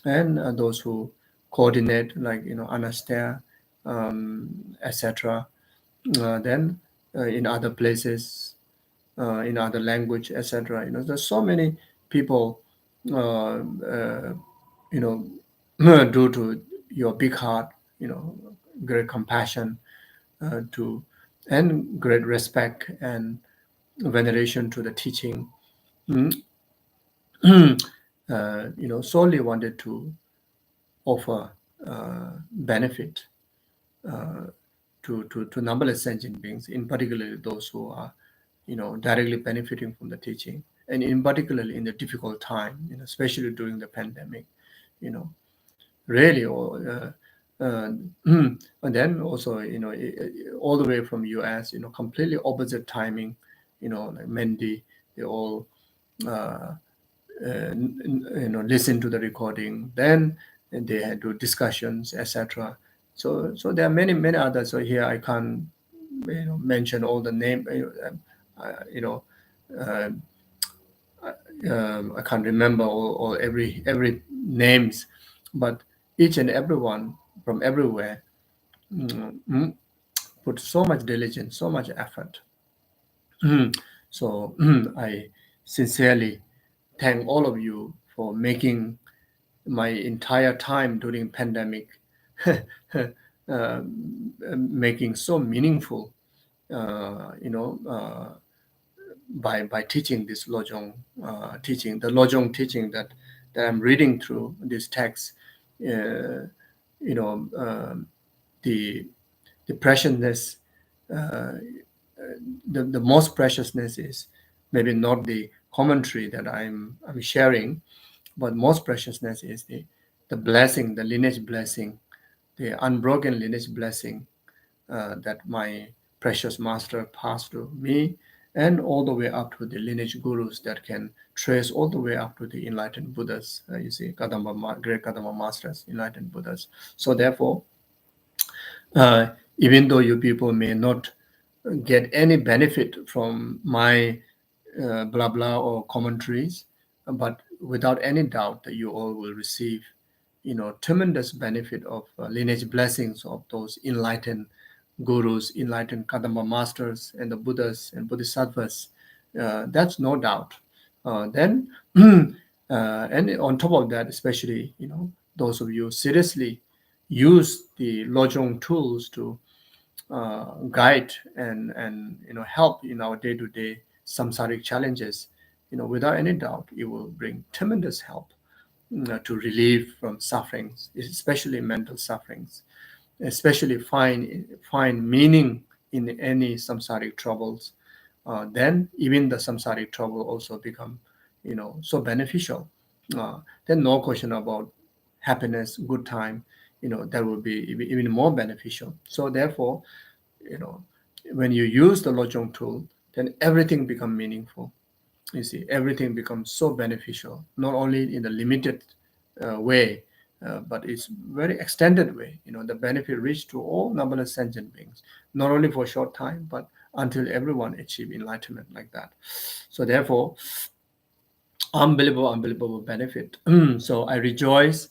Speaker 2: and those who coordinate, like Anastasia, etc. Then in other places, in other language, etc. There's so many people, you know, due to your big heart, great compassion, to and great respect and veneration to the teaching. mm, solely wanted to offer benefit to numberless sentient beings, in particular those who are, directly benefiting from the teaching. and in particularly in the difficult time, especially during the pandemic, really, and then also, all the way from US, completely opposite timing, like Mandy, they all, listen to the recording, then they had do discussions, etc. So there are many others. So here I can't, mention all the name, you know, uh, I can't remember all every names, but each and everyone from everywhere put so much diligence, so much effort. So I sincerely thank all of you for making my entire time during pandemic making so meaningful, by teaching this Lojong teaching, the Lojong teaching that I'm reading through this text. Uh, you know, the preciousness, uh, the most preciousness is maybe not the commentary that I'm sharing, but most preciousness is the blessing, the lineage blessing, the unbroken lineage blessing that my precious master passed to me, and all the way up to the lineage gurus that can trace all the way up to the enlightened Buddhas. You see, great Kadamba masters, enlightened Buddhas. So therefore, even though you people may not get any benefit from my blah blah or commentaries, but without any doubt that you all will receive, tremendous benefit of lineage blessings of those enlightened gurus, enlightened Kadamba masters, and the Buddhas and Bodhisattvas. That's no doubt. Then, and on top of that, especially, those of you seriously use the Lojong tools to guide and help in our day-to-day samsaric challenges, without any doubt, it will bring tremendous help to relieve from sufferings, especially mental sufferings, especially find meaning in any samsaric troubles. Then even the samsaric trouble also become, so beneficial. Then no question about happiness, good time, that will be even more beneficial. So therefore, you know, when you use the Lojong tool, then everything become meaningful. You see, everything becomes so beneficial, not only in the limited way, but it's very extended way. The benefit reach to all numberless sentient beings, not only for a short time, but until everyone achieve enlightenment like that. So therefore, unbelievable benefit. So I rejoice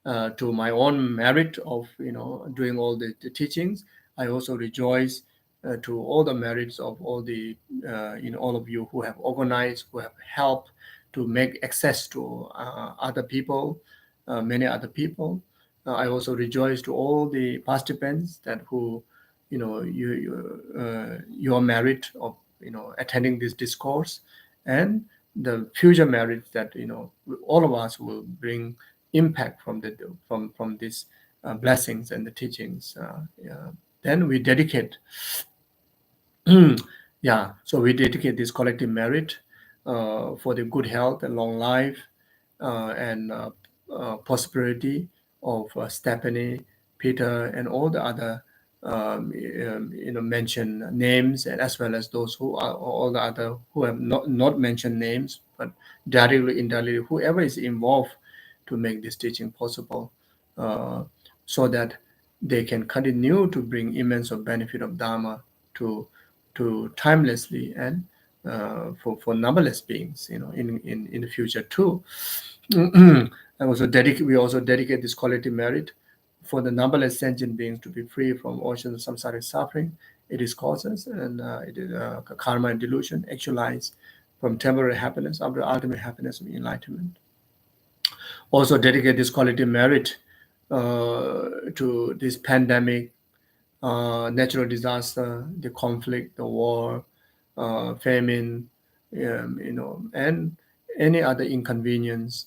Speaker 2: to my own merit of doing all the teachings. I also rejoice to all the merits of all the all of you who have organized, who have helped to make access to other people, many other people. I also rejoice to all the participants that who your merit of attending this discourse, and the future merits that all of us will bring impact from these blessings and the teachings. Yeah. Then we dedicate, yeah. So we dedicate this collective merit for the good health and long life and prosperity of Stephanie, Peter, and all the other mentioned names, and as well as those who are all the other who have not mentioned names, but directly, indirectly, whoever is involved to make this teaching possible, so that they can continue to bring immense of benefit of Dharma to timelessly and for numberless beings, in the future too. And also we also dedicate this quality merit for the numberless sentient beings to be free from oceans of samsaric suffering, it is causes, and it is karma and delusion, actualized from temporary happiness up to ultimate happiness of enlightenment. Also dedicate this quality merit to this pandemic, natural disaster, the conflict, the war, famine, and any other inconvenience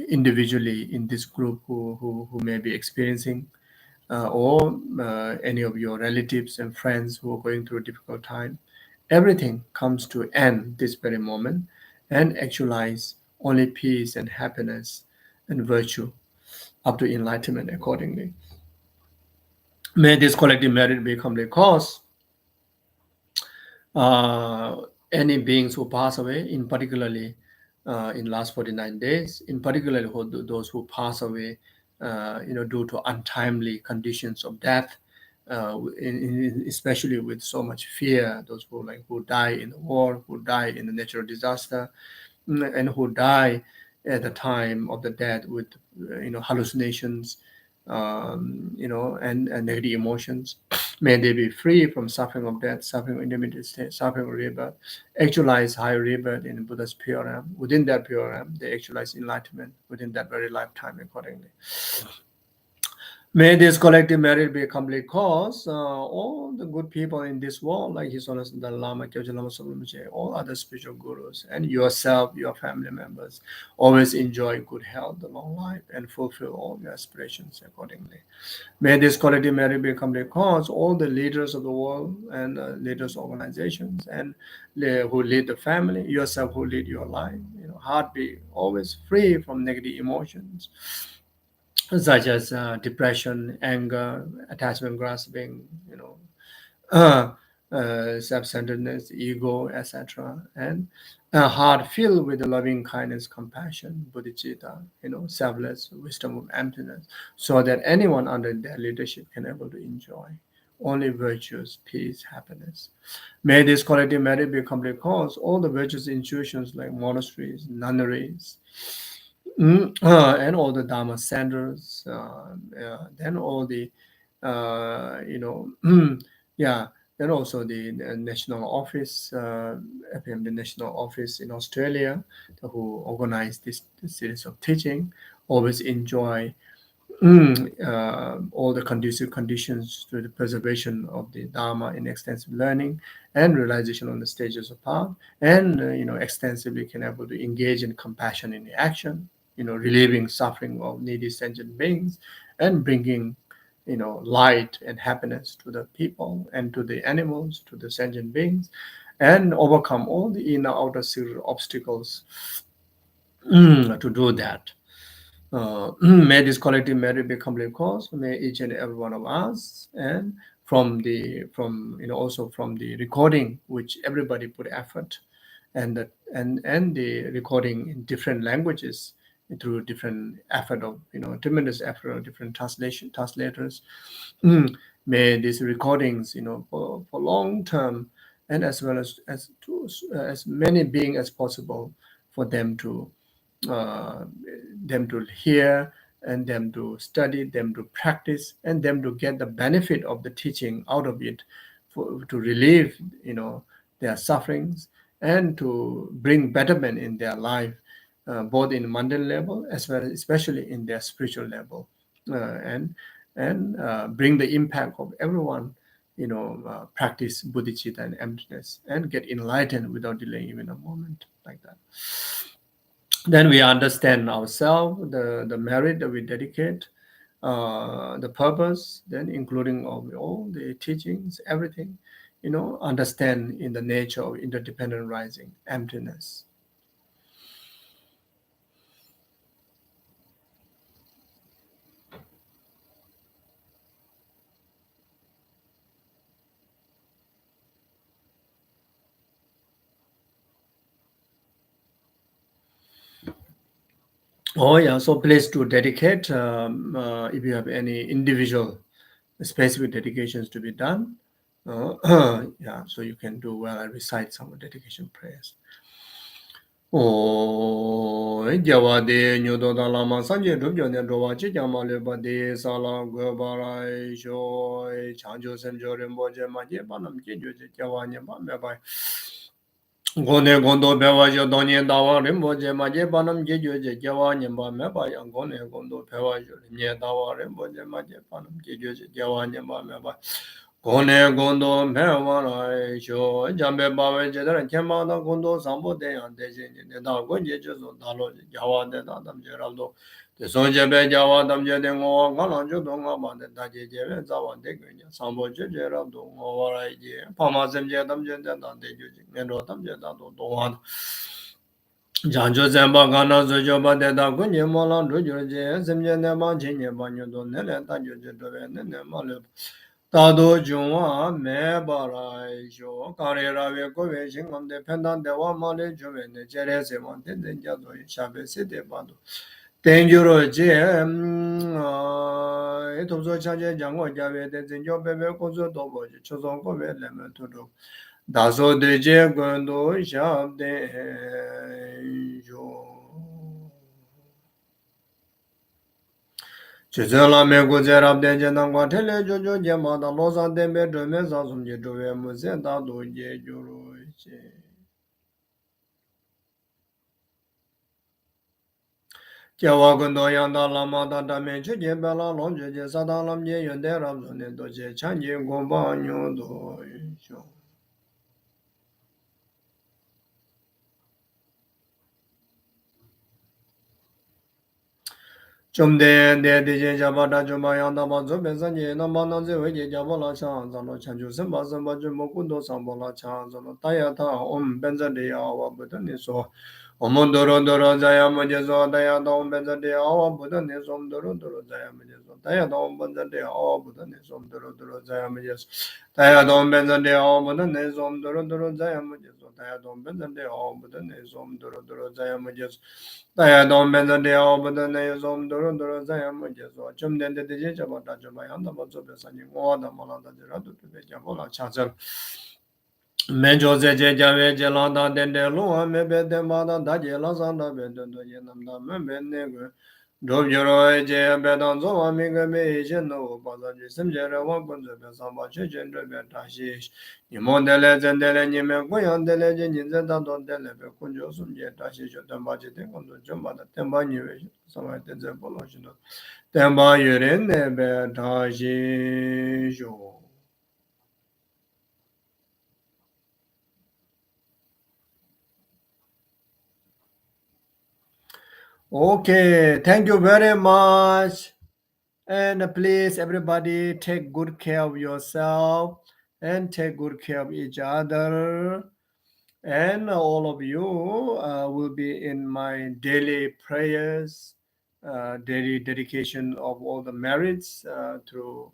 Speaker 2: individually in this group who may be experiencing, or any of your relatives and friends who are going through a difficult time. everything comes to end this very moment and actualize only peace and happiness and virtue up to enlightenment accordingly. May this collective merit be complete cause. Any beings who pass away, in particularly in last 49 days, in particular those who pass away, due to untimely conditions of death, especially with so much fear, those who die in the war, who die in the natural disaster, and who die at the time of the death with hallucinations, and negative emotions. May they be free from suffering of death, suffering of intermediate state, suffering of rebirth, actualize higher rebirth in Buddha's pure realm. Within that pure realm, they actualize enlightenment within that very lifetime accordingly. May this collective merit be a complete cause. All the good people in this world, like His Holiness the Lama, all other spiritual gurus, and yourself, your family members, always enjoy good health, a long life, and fulfill all your aspirations accordingly. May this collective merit be a complete cause. All the leaders of the world and leaders of organizations and who lead the family, yourself who lead your life, heart be always free from negative emotions, such as depression, anger, attachment grasping, self-centeredness, ego, etc., and a heart filled with loving kindness, compassion, bodhicitta, selfless wisdom of emptiness, so that anyone under their leadership can able to enjoy only virtues, peace, happiness. May this quality merit be complete cause. All the virtuous institutions like monasteries, nunneries, and all the Dharma centers, then all the, yeah, then also the national office, the national office in Australia, who organized this series of teaching, always enjoy all the conducive conditions to the preservation of the Dharma in extensive learning and realization on the stages of path, and extensively can able to engage in compassion in action, relieving suffering of needy sentient beings, and bringing light and happiness to the people and to the animals, to the sentient beings, and overcome all the inner outer obstacles to do that. May this collective merit be complete cause. May each and every one of us, and also from the recording, which everybody put effort, and the recording in different languages through different effort of tremendous effort of different translators. May these recordings for long term, and as well as many beings as possible, for uh, them to hear, and them to study, them to practice, and them to get the benefit of the teaching out of it, to relieve their sufferings, and to bring betterment in their life, both in mundane level as well as especially in their spiritual level, and bring the impact of everyone, practice bodhicitta and emptiness, and get enlightened without delaying even a moment, like that. Then we understand ourselves, the merit that we dedicate, the purpose, then including all the teachings, everything, understand in the nature of interdependent rising, emptiness. Oh yeah, so please to dedicate, if you have any individual specific dedications to be done, yeah, so you can do well and recite some dedication prayers. Jawade Nyudoda Lama Sanje Rubyo ne Rowa Chijama Lebade Sala Gobara Joy Chanjo Senjo Rimboje Maje Banam Jeju Jawanya Bambai Gone Gondo Bewa Jodonye Dawa Rimboje Maje Banam Jeju Jawanya Bambai and Gone Gondo Pewa Nye Dawa Rimboje Maje Banam Jeju Jawanya Bambai
Speaker 1: Gone gondo mewarai sho jambe bawe jedara kemada gondo sambo deyan deje ne da gonje jezo dalo jawa de da dam jeraldo de sonjebe jawa dam je de ngo ngala jo do nga ba de da je je be zawa de gnya sambo je je ra do ngo warai je pama sem je dam je da de je ne do dam je da do wa janjo zemba gana zojo ba de da gonje mola do je sem je ne ma je ne ba nyo do ne le da je je do be ne ma le Tado Jungwa me barai sho kare rave kove shingam de pendan dewa male juve ne jere se man ten den jado shabe se de bado tenjuro je etobso chaje jangwa jave de zenjo bebe kozo dobo je chozon kove leme tudo daso de je gondo shabde jo Chizela me guzera de jenangwa tele jojo jema da loza de me drome zazum je drove muze da do je juro che. Jawa gundo yanda lama da da me che je bela lom je je sada lam je yonde ram zo ne do je chan je gomba nyo do sho. Chomde de de je jaba da joma yanda ba zo be san je na ma na ze we je jaba la chan za lo chan ju sem ba sem ba ju mo kundo sam ba la chan za lo ta ya ta om ben za de ya wa bu da ne so omondoro doro zaya muje zo daya dom benza de awa buddha ne som doro doro zaya muje zo daya dom benza de awa buddha ne som doro doro zaya muje zo daya dom benza de awa buddha ne som doro doro zaya muje zo daya dom benza de awa buddha ne som doro doro zaya muje zo daya dom benza de awa buddha ne som doro doro zaya muje zo chum den de je jaba da jaba yanda ba zo be sa ni ngwa da mala da jara do be jaba la cha cha Menjo se je jave je la da den de lo ha me be de ma da da je la san da be de do ye nam da me be ne ge do byo ro e je be dan zo wa mi ge me je no ba da je sim je re wa gun ze be san ba che je de be da shi ni mo de le zen de le ni me gu yan de le je ni zen da don de le be kun jo sum je da shi jo dan ba je de gun do jo ma da ten ba ni we sa ma de ze bo lo shi do ten ba yu re ne be da shi jo Okay, thank you very much. And please, everybody, take good care of yourself and take good care of each other. And all of you will be in my daily prayers, daily dedication of all the merits through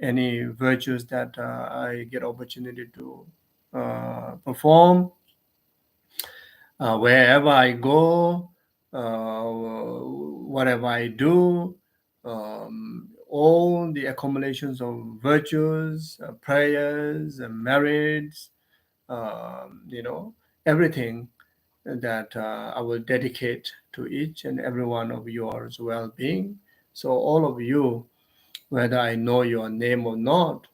Speaker 1: any virtues that I get opportunity to perform. Wherever I go, whatever I do, all the accumulations of virtues, prayers, merits, everything that I will dedicate to each and every one of yours well-being. So all of you, whether I know your name or not,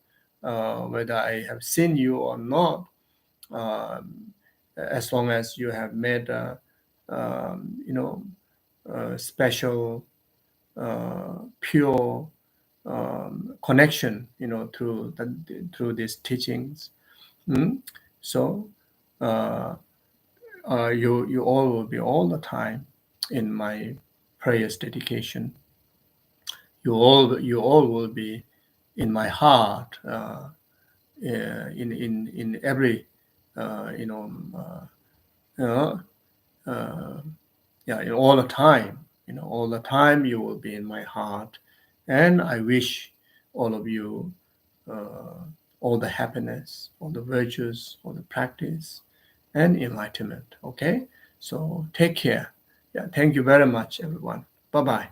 Speaker 1: whether I have seen you or not, as long as you have made a special, pure connection, through these teachings. So you all will be all the time in my prayers dedication. You all will be in my heart. In every all the time, all the time you will be in my heart, and I wish all of you all the happiness, all the virtues, all the practice, and enlightenment. Okay, so take care. Yeah, thank you very much, everyone. Bye bye.